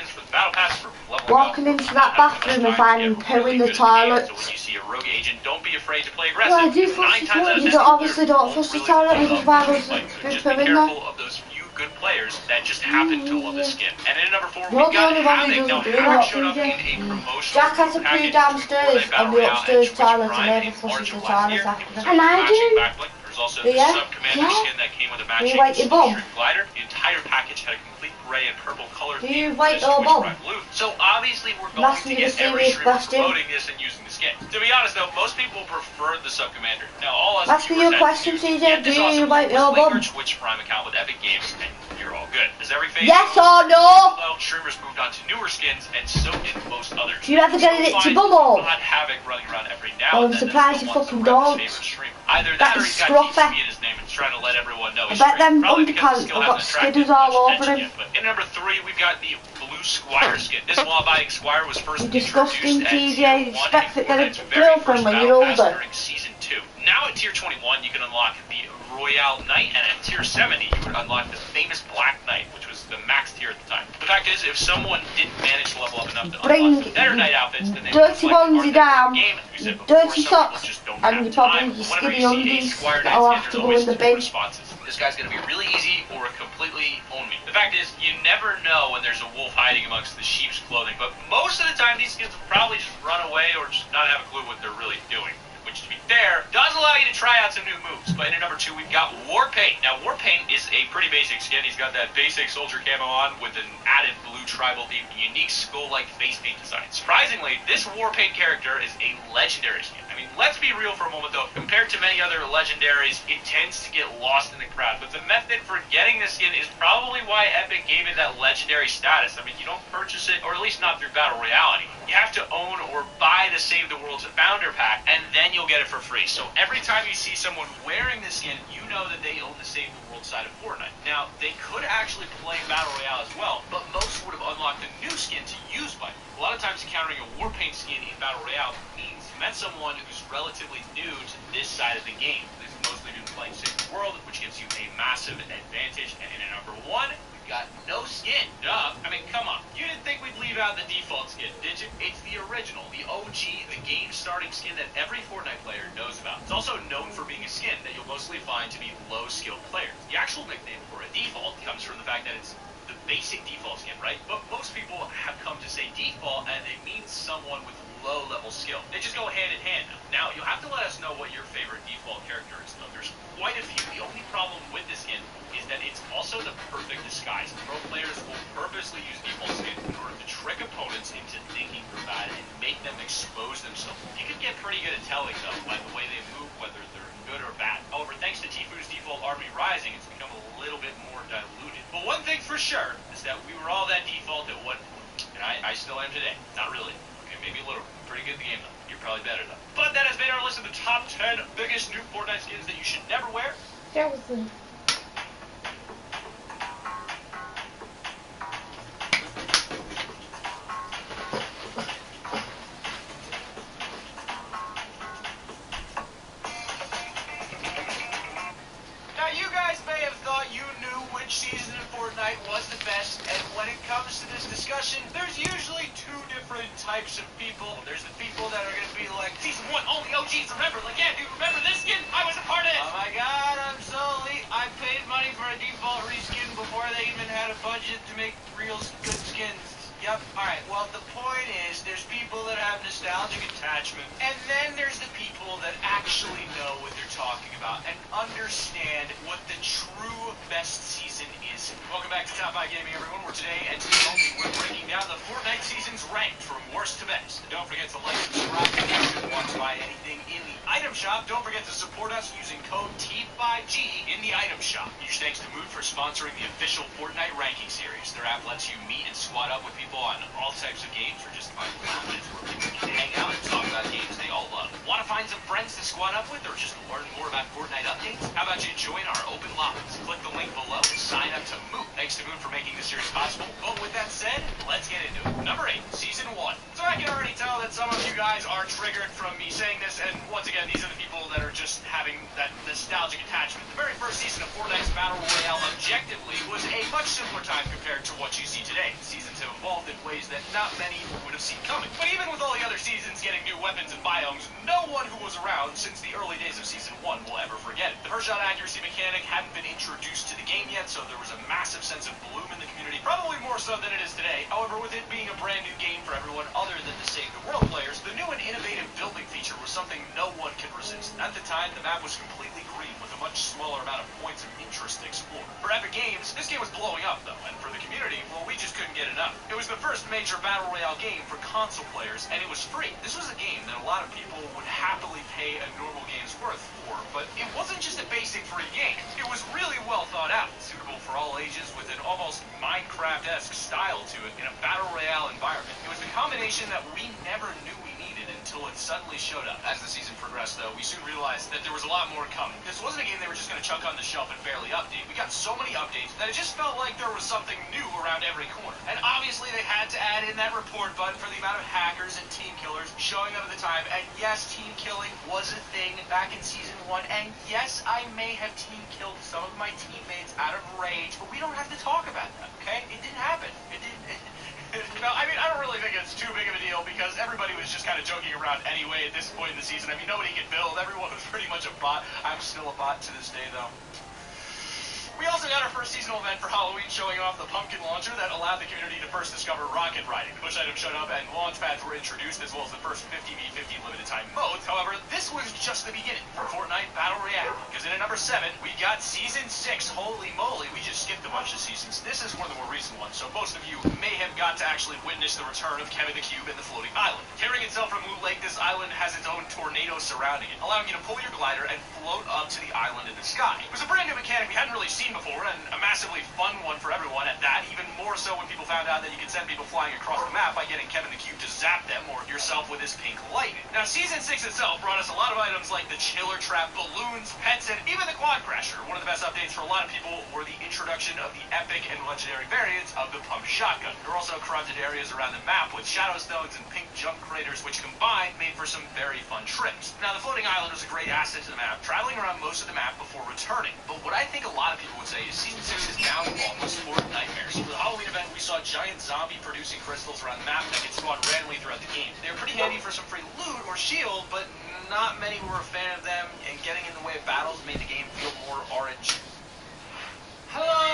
S8: walking into that bathroom and finding poo in the toilet,
S7: rogue agent, don't be afraid to play
S8: Well,
S7: aggressive.
S8: I do trust
S7: 9 times out of
S8: you.
S7: 10,
S8: Obviously
S7: there
S8: don't
S7: won't
S8: trust the
S7: really
S8: talent
S7: be
S8: because
S7: a
S8: why
S7: good
S8: was
S7: fight. So just
S8: put
S7: be
S8: in there?
S7: careful of those few good players that just happen to love the skin. And in number 4,
S8: You're
S7: we've
S8: the
S7: got
S8: only one who
S7: Havoc. Now,
S8: doesn't do
S7: Havoc
S8: that,
S7: showed up in
S8: CJ.
S7: a promotional
S8: Jack has a poo
S7: package
S8: downstairs
S7: to
S8: on the
S7: Battle
S8: upstairs
S7: Royale
S8: toilet
S7: and
S8: and never
S7: in
S8: flushes
S7: March
S8: the
S7: of last year.
S8: toilets
S7: You
S8: after
S7: can
S8: that.
S1: And I
S7: matching
S1: do.
S7: backbling. There's also
S8: Do
S7: the
S8: ya?
S7: sub-commander
S1: Yeah.
S7: skin that came with a
S8: Do you
S7: matching
S8: wipe your bum?
S7: Slipstream glider. The entire package had a complete gray and purple color
S8: Do
S7: theme
S8: you
S7: with
S8: wipe
S7: this
S8: your
S7: Twitch
S8: bum?
S7: Prime blue. So obviously we're going
S8: That's
S7: to
S8: the
S7: get every
S8: mysterious
S7: streamer
S8: question.
S7: promoting this and using the skin. To be honest though, most people prefer the sub-commander. Now all us
S8: Asking
S7: viewers
S8: your
S7: had
S8: question,
S7: to do is
S8: CJ,
S7: get this
S8: do you
S7: awesome
S8: wipe your
S7: link our
S8: bum?
S7: Twitch Prime account with Epic Games and you're all good. As every phase
S8: Yes
S7: goes,
S8: or no?
S7: well, streamers moved on to newer skins and so did most others.
S8: Do you ever get
S7: So
S8: it to
S7: find
S8: bubble?
S7: Not Havoc running around every now
S8: Well,
S7: and
S8: I'm
S7: then.
S8: surprised
S7: That's
S8: you
S7: the one
S8: fucking
S7: to rep his
S8: don't.
S7: favorite streamer. Either
S8: That
S7: that or
S8: is
S7: he's got
S8: scruffy.
S7: TCB in his name and he's trying to let everyone know
S8: I
S7: he's
S8: bet
S7: streaming.
S8: them
S7: Probably because
S8: underpants
S7: he still
S8: have got
S7: hasn't attracted
S8: skidders all
S7: much
S8: over
S7: attention
S8: him.
S7: yet. But in number 3, we've got the Blue Squire skin. This law-abiding squire was first
S8: You disgusting
S7: introduced
S8: TJ.
S7: at Tier 1
S8: Expect to
S7: in
S8: get a
S7: Fortnite's very
S8: girlfriend
S7: first
S8: when
S7: battle
S8: you're
S7: pass
S8: older.
S7: during Season 2. Now at Tier 21, you can unlock the Royale Knight, and at Tier 70, you would unlock the famous Black Knight, which was the max tier at the time. The fact is, if someone didn't manage to level up enough to
S8: Bring
S7: unlock the better Knight outfits, then they
S8: dirty
S7: would reflect
S8: onesie
S7: the
S8: down,
S7: game. As we said before,
S8: dirty
S7: some people
S8: socks,
S7: just don't
S8: and
S7: have
S8: you probably
S7: time.
S8: your
S7: Whenever
S8: skinny
S7: you see a
S8: undies
S7: Squire
S8: that'll
S7: Knight
S8: have
S7: skin,
S8: to
S7: there's
S8: go
S7: always
S8: in the
S7: 2
S8: bin.
S7: responses. This guy's going to be really easy or a completely own me. The fact is, you never know when there's a wolf hiding amongst the sheep's clothing, but most of the time these skins will probably just run away or just not have a clue what they're really doing. Which, to be fair, does allow you to try out some new moves. But in number 2, we've got Warpaint. Now, Warpaint is a pretty basic skin. He's got that basic soldier camo on with an added blue tribal theme, unique skull-like face paint design. Surprisingly, this Warpaint character is a legendary skin. I mean, let's be real for a moment, though. Compared to many other legendaries, it tends to get lost in the crowd. But the method for getting this skin is probably why Epic gave it that legendary status. I mean, you don't purchase it, or at least not through Battle Royale. You have to own or buy the Save the World's Founder Pack, and then you'll get it for free. So every time you see someone wearing this skin, you know that they own the Save the World side of Fortnite. Now, they could actually play Battle Royale as well, but most would have unlocked a new skin to use by them. A lot of times encountering a Warpaint skin in Battle Royale means you met someone who's relatively new to this side of the game. They've mostly been playing Save the World, which gives you a massive advantage. And in number 1, we've got no skin. Duh. I mean, come on. You didn't think we'd leave out the default skin, did you? It's the original, the OG, the game-starting skin that every Fortnite player knows about. It's also known for being a skin that you'll mostly find to be low-skilled players. The actual nickname for a default comes from the fact that it's the basic default skin, right? But most people have come to say default, and it means someone with low-level skill. They just go hand in hand now. Now, you'll have to let us know what your favorite default character is, though. There's quite a few. The only problem with this skin is that it's also the perfect disguise. Pro players will purposely use default skin in order to trick opponents into thinking they're bad and make them expose themselves. You can get pretty good at telling, though, by the way they move, whether they're good or bad. However, thanks to Tfu's default army rising, it's become a little bit more diluted. But one thing for sure is that we were all that default at one point, and I still am today. Not really. Okay, maybe a little. Pretty good at the game, though. You're probably better, though. But that has been our list of the top 10 biggest new Fortnite skins that you should never wear.
S8: That was the...
S7: Now, you guys may have thought you knew which season of Fortnite was the best, and when it comes to this discussion, there's usually 2 different types of people. There's the people that are going to be like, Season 1, only OGs remember. Like, yeah, dude, remember this skin? I was a part of it. Oh my god, I'm so elite. I paid money for a default reskin before they even had a budget to make real good skins. Yep. Alright, well, the point is, there's people that have nostalgic attachment, and then there's the people that actually know what they're talking about and understand what the true best season is. Welcome back to Top 5 Gaming, everyone. We're today, and today only, we're breaking down the Fortnite seasons ranked from worst to best. And don't forget to like, subscribe, and if you want to buy anything in the item shop, don't forget to support us using code T5G in the item shop. Huge thanks to Mood for sponsoring the official Fortnite ranking series. Their app lets you meet and squad up with people on all types of games for just 5 minutes where people can hang out and talk about games they all love. Want to find some friends to squad up with or just learn more about Fortnite updates? How about you join our open lobbies? Click the link below and sign up to Mood. Thanks thanks to Moon for making this series possible. But with that said, let's get into it. Number 8, Season 1. So I can already tell that some of you guys are triggered from me saying this, and once again, these are the people that are just having that nostalgic attachment. The very first season of Fortnite's Battle Royale objectively was a much simpler time compared to what you see today. Seasons have evolved in ways that not many would have seen coming. But even with all the other seasons getting new weapons and biomes, no one who was around since the early days of Season 1 will ever forget it. The first shot accuracy mechanic hadn't been introduced to the game yet, so there was a massive sense of bloom in the community, probably more so than it is today. However, with it being a brand new game for everyone other than the Save the World players, the new and innovative building feature was something no one could resist. At the time, the map was completely green with a much smaller amount of points of interest to explore. For Epic Games, this game was blowing up though, and for the community, well, we just couldn't get enough. It was the first major Battle Royale game for console players, and it was free. This was a game that a lot of people would happily pay a normal game's worth for, but it wasn't just a basic free game. It was really well thought out, suitable for all ages with an almost Minecraft-esque style to it in a Battle Royale environment. It was the combination that we never knew we needed until it suddenly showed up. As the season progressed, though, we soon realized that there was a lot more coming. This wasn't a game they were just going to chuck on the shelf and barely update. We got so many updates that it just felt like there was something new around every corner. And obviously they had to add in that report button for the amount of hackers and team killers showing up at the time. And yes, team killing was a thing back in Season 1. And yes, I may have team killed some of my teammates out of rage, but we don't have to talk about that, okay? It didn't happen. It didn't... No, I mean, I don't really think it's too big of a deal because everybody was just kind of joking around anyway at this point in the season. I mean, nobody could build. Everyone was pretty much a bot. I'm still a bot to this day, though. We also got our first seasonal event for Halloween showing off the pumpkin launcher that allowed the community to first discover rocket riding. The push item showed up and launch pads were introduced as well as the first 50v50 limited time modes. However, this was just the beginning for Fortnite Battle Royale, because in at number 7, we got Season 6. Holy moly, we just skipped a bunch of seasons. This is one of the more recent ones, so most of you may have got to actually witness the return of Kevin the Cube and the floating island. Carrying itself from Loot Lake, this island has its own tornado surrounding it, allowing you to pull your glider and float up to the island in the sky. It was a brand new mechanic we hadn't really seen before, and a massively fun one for everyone at that, even more so when people found out that you could send people flying across the map by getting Kevin the Cube to zap them or yourself with his pink lightning. Now, Season 6 itself brought us a lot of items like the Chiller Trap, balloons, pets, and even the Quad Crasher. One of the best updates for a lot of people were the introduction of the epic and legendary variants of the Pump Shotgun. There were also corrupted areas around the map with shadow stones and pink jump craters, which combined made for some very fun trips. Now, the floating island was a great asset to the map, traveling around most of the map before returning. But what I think a lot of people would say is Season 6 is now involved with sport nightmares. For the Halloween event, we saw giant zombie producing crystals around the map that get spawned randomly throughout the game. They were pretty handy for some free loot or shield, but not many were a fan of them, and getting in the way of battles made the game feel more orange.
S9: Hello!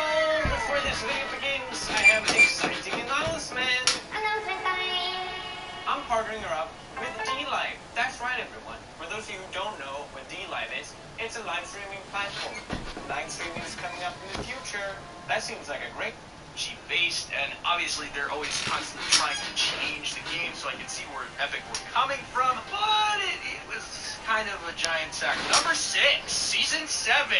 S9: Before this video begins, I have an exciting announcement!
S8: Announcement time!
S9: I'm partnering up with D-Live. That's right, everyone. For those of you who don't know what D-Live is, it's a live streaming platform. Live streaming is coming up in the future. That seems like a great
S7: cheap-based, and obviously they're always constantly trying to change the game, so I can see where Epic were coming from, but it was kind of a giant sack. Number 6, Season 7.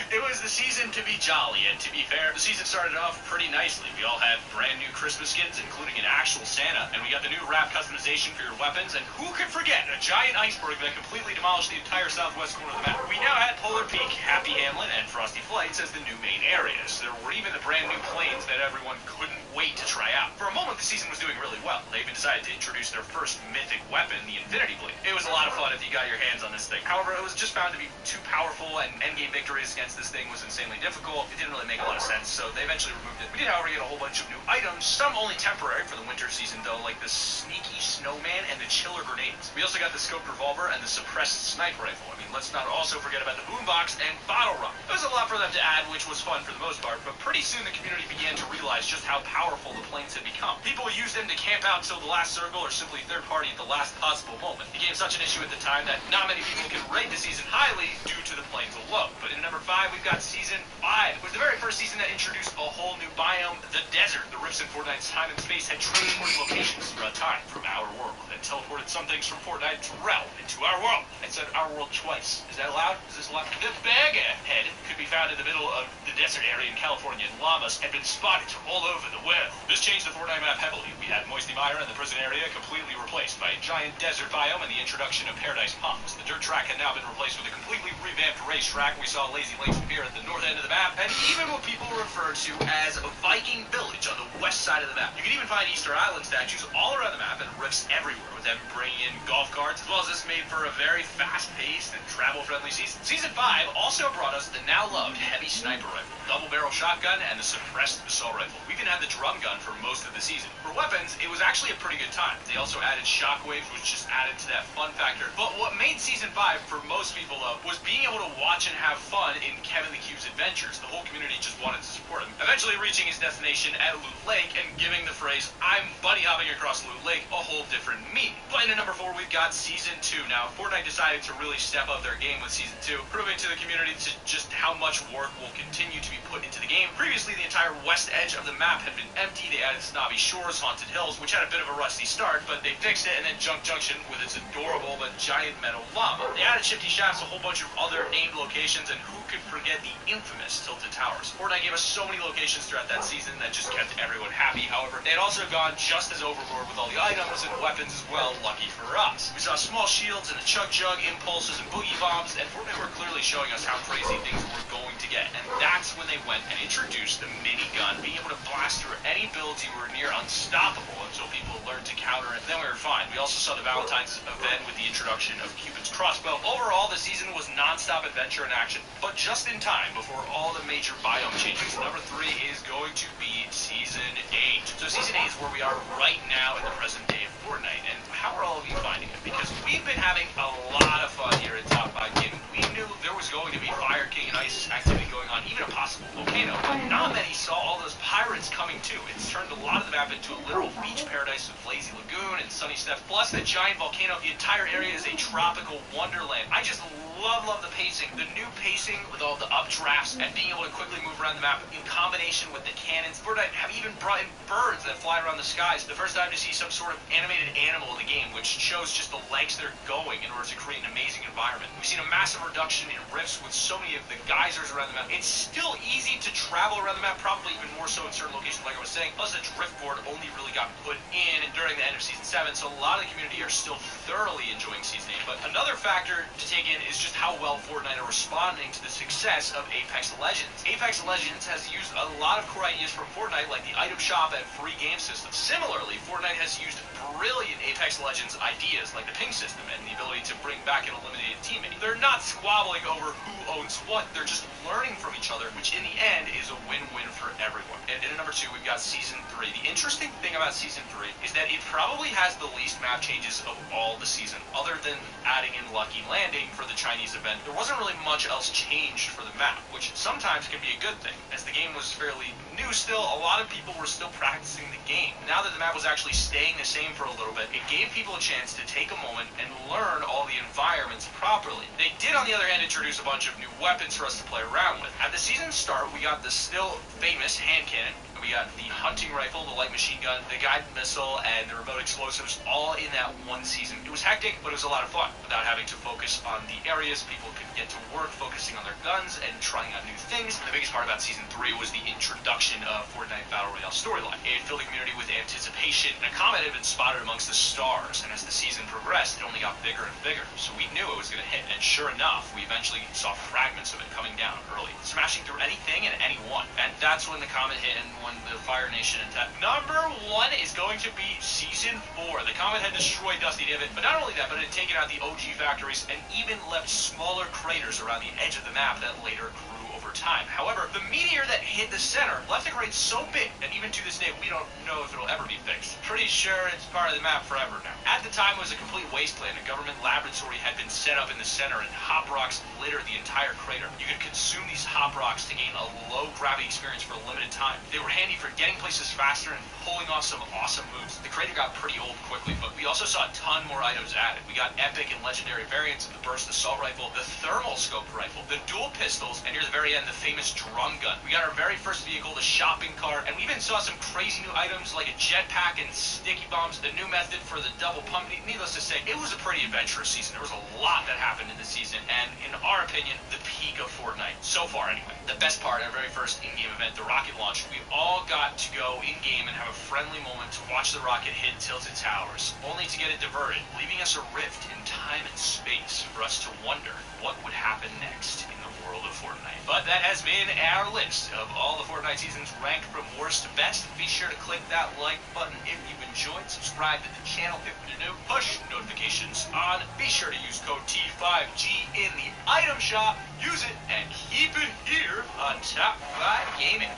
S7: It was the season to be jolly, and to be fair, the season started off pretty nicely. We all had brand new Christmas skins, including an actual Santa, and we got the new wrap customization for your weapons, and who could forget a giant iceberg that completely demolished the entire southwest corner of the map. We now had Polar Peak, Happy Hamlet, and Frosty Flights as the new main areas. There were even the brand new planes that everyone couldn't wait to try out. For a moment, the season was doing really well. They even decided to introduce their first mythic weapon, the Infinity Blade. It was a lot of fun if you got your hands on this thing. However, it was just found to be too powerful, and endgame victories against this thing was insanely difficult. It didn't really make a lot of sense, so they eventually removed it. We did, however, get a whole bunch of new items, some only temporary for the winter season, though, like the Sneaky Snowman and the Chiller Grenades. We also got the Scoped Revolver and the Suppressed Sniper Rifle. I mean, let's not also forget about the Boombox and Bottle Rock. It was a lot for them to add, which was fun for the most part, but pretty soon the community began to realize just how powerful the planes had become. People used them to camp out till the last circle or simply third party at the last possible moment. It became such an issue at the time that not many people could rate the season highly due to the planes alone. But in number 5, we've got Season 5. It was the very first season that introduced a whole new biome, the desert. The rifts in Fortnite's time and space had transported locations throughout time from our world and teleported some things from Fortnite to realm into our world. I said our world twice. Is that allowed? Is this allowed? The Bagger head could be found in the middle of the desert area in California, and llamas had been spotted all over the world. This changed the Fortnite map heavily. We had Moisty Mire and the prison area completely replaced by a giant desert biome and the introduction of Paradise Palms. The dirt track had now been replaced with a completely revamped racetrack. We saw Lazy Lakes appear here at the north end of the map, and even what people refer to as a Viking village on the west side of the map. You can even find Easter Island statues all around the map and rifts everywhere, with them bringing in golf carts, as well as this made for a very fast-paced and travel-friendly season. Season 5 also brought us the now-loved heavy sniper rifle, double-barrel shotgun, and the suppressed assault rifle. We even had the drum gun for most of the season. For weapons, it was actually a pretty good time. They also added shockwaves, which just added to that fun factor. But what made Season 5, for most people, though, was being able to watch and have fun in Kevin the Cube's adventures. The whole community just wanted to support him, eventually reaching his destination at Loot Lake and giving the phrase, "I'm bunny hopping across Loot Lake," a whole different meaning. But in number 4, we've got Season 2. Now, Fortnite decided to really step up their game with Season 2, proving to the community just how much work will continue to be put into the game. Previously, the entire west edge of the map had been empty. They added Snobby Shores, Haunted Hills, which had a bit of a rusty start, but they fixed it, and then Junk Junction with its adorable but giant metal llama. They added Shifty Shafts, a whole bunch of other named locations, and who could forget the infamous Tilted Towers? Fortnite gave us so many locations throughout that season that just kept everyone happy. However, they had also gone just as overboard with all the items and weapons as well, lucky for us. We saw small shields and a Chug Jug, impulses, and boogie bombs, and Fortnite were clearly showing us how crazy things were going to get. And that's when they went and introduced the minigun, being able to blast through any builds you were near unstoppable until people learned to counter it. Then we were fine. We also saw the Valentine's event with the introduction of Cupid's crossbow. Overall, the season was non-stop adventure and action, but just in time before all the major biome changes. Number 3 is going to be Season 8. So Season 8 is where we are right now in the present day of Fortnite. And how are all of you finding it? Because we've been having a lot of fun here at Top 5 Gaming. We knew there was going to be Fire King and Ice activity going on, even a possible volcano, but not many saw all those pirates coming too. It's turned a lot of the map into a literal beach paradise with Lazy Lagoon and Sunny Steps, plus the giant volcano. The entire area is a tropical wonderland. I just love the pacing. The new pacing with all the updrafts and being able to quickly move around the map in combination with the cannons. Fortnite have even brought in birds that fly around the skies. The first time to see some sort of animated animal in the game, which shows just the lengths they're going in order to create an amazing environment. We've seen a massive reduction in rifts with so many of the geysers around the map. It's still easy to travel around the map, probably even more so in certain locations like I was saying. Plus the drift board only really got put in during the end of Season 7, so a lot of the community are still thoroughly enjoying Season 8. But another factor to take in is just how well Fortnite are responding to the success of Apex Legends. Apex Legends has used a lot of core ideas from Fortnite, like the item shop and free game system. Similarly, Fortnite has used brilliant Apex Legends ideas, like the ping system and the ability to bring back an eliminated teammate. They're not squabbling over who owns what, they're just learning from each other, which in the end is a win-win for everyone. And in number 2, we've got Season 3. The interesting thing about Season 3 is that it probably has the least map changes of all the season, other than adding in Lucky Landing for the Chinese event. There wasn't really much else changed for the map, which sometimes can be a good thing. As the game was fairly new still, a lot of people were still practicing the game. Now that the map was actually staying the same for a little bit, it gave people a chance to take a moment and learn all the environments properly. They did, on the other hand, introduce a bunch of new weapons for us to play around with. At the season start, we got the still famous hand cannon. We got the hunting rifle, the light machine gun, the guided missile, and the remote explosives all in that one season. It was hectic, but it was a lot of fun. Without having to focus on the areas, people could get to work focusing on their guns and trying out new things. The biggest part about Season 3 was the introduction of Fortnite Battle Royale storyline. It filled the community with anticipation, and a comet had been spotted amongst the stars, and as the season progressed, it only got bigger and bigger. So we knew it was going to hit, and sure enough, we eventually saw fragments of it coming down early, smashing through anything and anyone. And that's when the comet hit and when the Fire Nation attacked. Number 1 is going to be Season 4. The comet had destroyed Dusty Divot, but not only that, but it had taken out the OG factories and even left smaller craters around the edge of the map that later grew over time. However, the meteor that hit the center left a grate so big that even to this day, we don't know if it'll ever be fixed. Pretty sure it's part of the map forever now. At the time, it was a complete wasteland. A government laboratory had been set up in the center, and hop rocks littered the entire crater. You could consume these hop rocks to gain a low gravity experience for a limited time. They were handy for getting places faster and pulling off some awesome moves. The crater got pretty old quickly, but we also saw a ton more items added. We got epic and legendary variants of the burst assault rifle, the thermal scope rifle, the dual pistols, and near the very end, the famous drum gun. We got our very first vehicle, the shopping cart, and we even saw some crazy new items like a jetpack and sticky bombs, the new method for the double pump. Needless to say, it was a pretty adventurous season. There was a lot that happened in this season, and in our opinion, the peak of Fortnite. So far, anyway. The best part, our very first in-game event, the rocket launch, we all got to go in-game and have a friendly moment to watch the rocket hit Tilted Towers, only to get it diverted, leaving us a rift in time and space for us to wonder what would happen next in the world.
S10: world of Fortnite. But that has been our list of all the Fortnite seasons ranked from worst to best. Be sure to click that like button if you've enjoyed. Subscribe to the channel if you're new. Push notifications on. Be sure to use code T5G in the item shop. Use it and keep it here on Top 5 Gaming.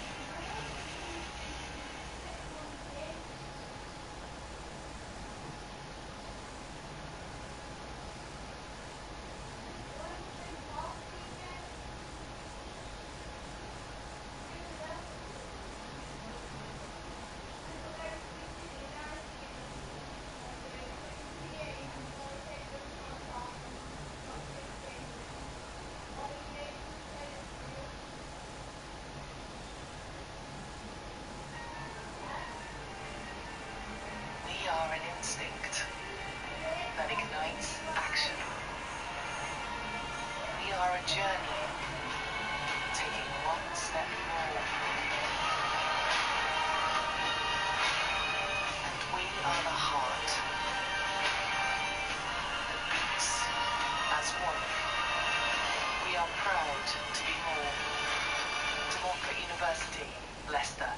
S6: We are an instinct that ignites action. We are a journey, taking one step more. And we are the heart that beats as one. We are proud to be more. Democrat University, Leicester.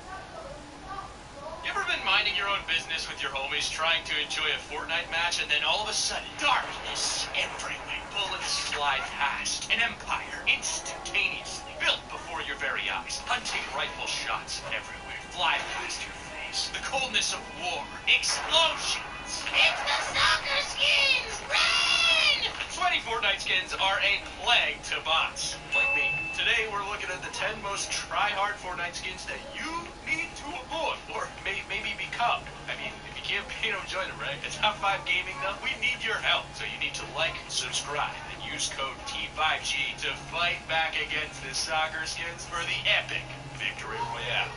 S10: You ever been minding your own business with your homies, trying to enjoy a Fortnite match, and then all of a sudden, darkness everywhere, bullets fly past, an empire instantaneously built before your very eyes, hunting rifle shots everywhere, fly past your face, the coldness of war, explosions. It's the soccer skins! Run! Sweaty Fortnite skins are a plague to bots like me. Today we're looking at the 10 most try-hard Fortnite skins that you need to avoid, or maybe become. I mean, if you can't pay, don't join it, right? It's Top 5 Gaming though. We need your help, so you need to like, subscribe, and use code T5G to fight back against the soccer skins for the epic victory royale.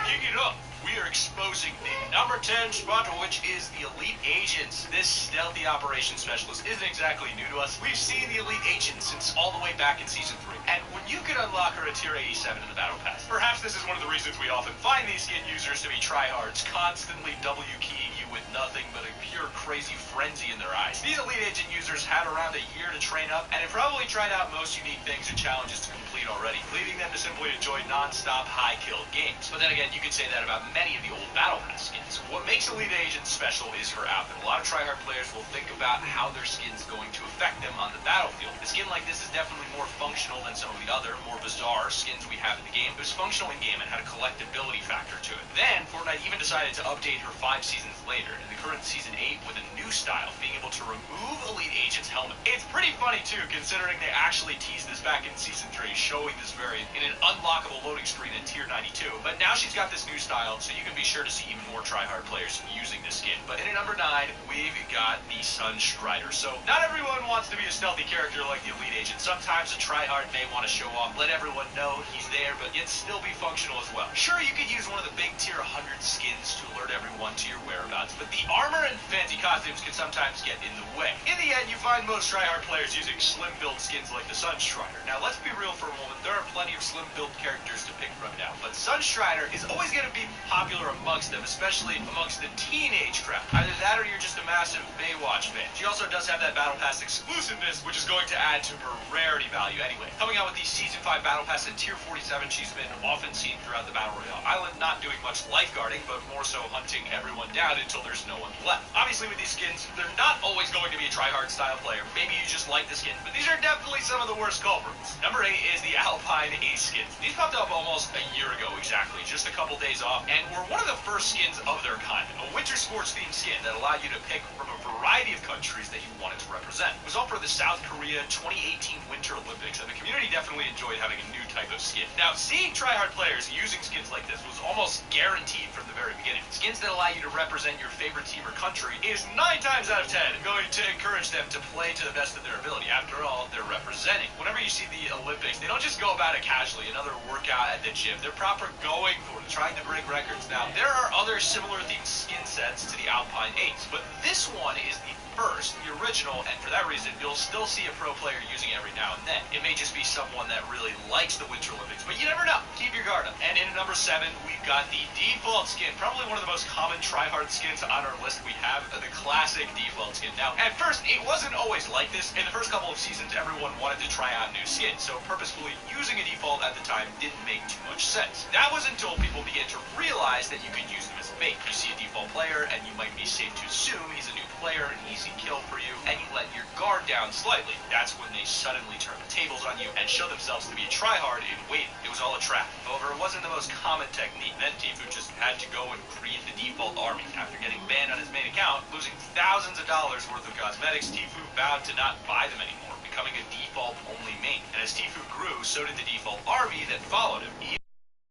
S10: Kicking it up, we are exposing the number 10 spot, which is the Elite Agents. This stealthy operations specialist isn't exactly new to us. We've seen the Elite Agents since all the way back in Season 3. And when you can unlock her a Tier 87 in the Battle Pass, perhaps this is one of the reasons we often find these skin users to be tryhards, constantly W-keying you with nothing but a pure crazy frenzy in their eyes. These Elite Agent users had around a year to train up, and have probably tried out most unique things and challenges to complete already, leaving them to simply enjoy non-stop high-kill games. But then again, you could say that about many of the old Battle Pass skins. What makes Elite Agent special is her outfit. A lot of tryhard players will think about how their skin's going to affect them on the battlefield. A skin like this is definitely more functional than some of the other, more bizarre skins we have in the game. It was functional in game and had a collectability factor to it. Then, Fortnite even decided to update her 5 seasons later, in the current Season 8 with a new style, being able to remove Elite Agent's helmet. It's pretty funny too, considering they actually teased this back in Season 3, showing this variant in an unlockable loading screen in Tier 92. But now she's got this new style, so you can be sure to see even more tryhard players using this skin. But in at number 9, we've got the Sunstrider. So, not everyone wants to be a stealthy character like the Elite Agent. Sometimes a tryhard may want to show off, let everyone know he's there, but yet still be functional as well. Sure, you could use one of the big Tier 100 skins to alert everyone to your whereabouts, but the armor and fancy costumes can sometimes get in the way. In the end, you find most tryhard players using slim-build skins like the Sunstrider. Now, let's be real for a moment. There are plenty of slim-build characters to pick from now, but Sunstrider is always going to be popular amongst them, especially amongst the teenage crowd. Either that or you're just a massive Baywatch fan. She also does have that Battle Pass exclusiveness, which is going to add to her rarity value anyway. Coming out with the Season 5 Battle Pass in Tier 47, she's been often seen throughout the Battle Royale Island, not doing much lifeguarding, but more so hunting everyone down until there's no one left. Obviously, with these skins, they're not always going to be a tryhard style player. Maybe you just like the skin, but these are definitely some of the worst culprits. Number 8 is the Alpine Ace skins. These popped up almost a year ago exactly, just a couple days off, and were one of the first skins of their kind. A winter sports themed skin that allowed you to pick from a variety of countries that you wanted to represent. It was all for the South Korea 2018 Winter Olympics, and the community definitely enjoyed having a new type of skin. Now, seeing tryhard players using skins like this was almost guaranteed from the very beginning. Skins that allow you to represent your favorite team or country is 9 times out of 10 going to encourage them to play to the best of their ability. After all, they're representing. Whenever you see the Olympics, they don't just go about it casually, another workout at the gym. They're proper going for it, trying to break records. Now, there are other similar themed skin sets to the Alpine Ace, but this one is the first, the original, and for that reason, you'll still see a pro player using it every now and then. It may just be someone that really likes the Winter Olympics, but you never know. Keep your guard up. And in number 7, we've got the default skin and probably one of the most common tryhard skins on our list, we have the classic default skin. Now, at first, it wasn't always like this. In the first couple of seasons, everyone wanted to try out new skins, so purposefully using a default at the time didn't make too much sense. That was until people began to realize that you could use them as bait. You see a default player, and you might be safe to assume he's a new player, an easy kill for you, and you let your guard down slightly. That's when they suddenly turn the tables on you and show themselves to be a tryhard in waiting. It was all a trap. However, it wasn't the most common technique. Then Tfue just had to go and create the default army. After getting banned on his main account, losing thousands of dollars worth of cosmetics, Tfue vowed to not buy them anymore, becoming a default only main. And as Tfue grew, so did the default army that followed him.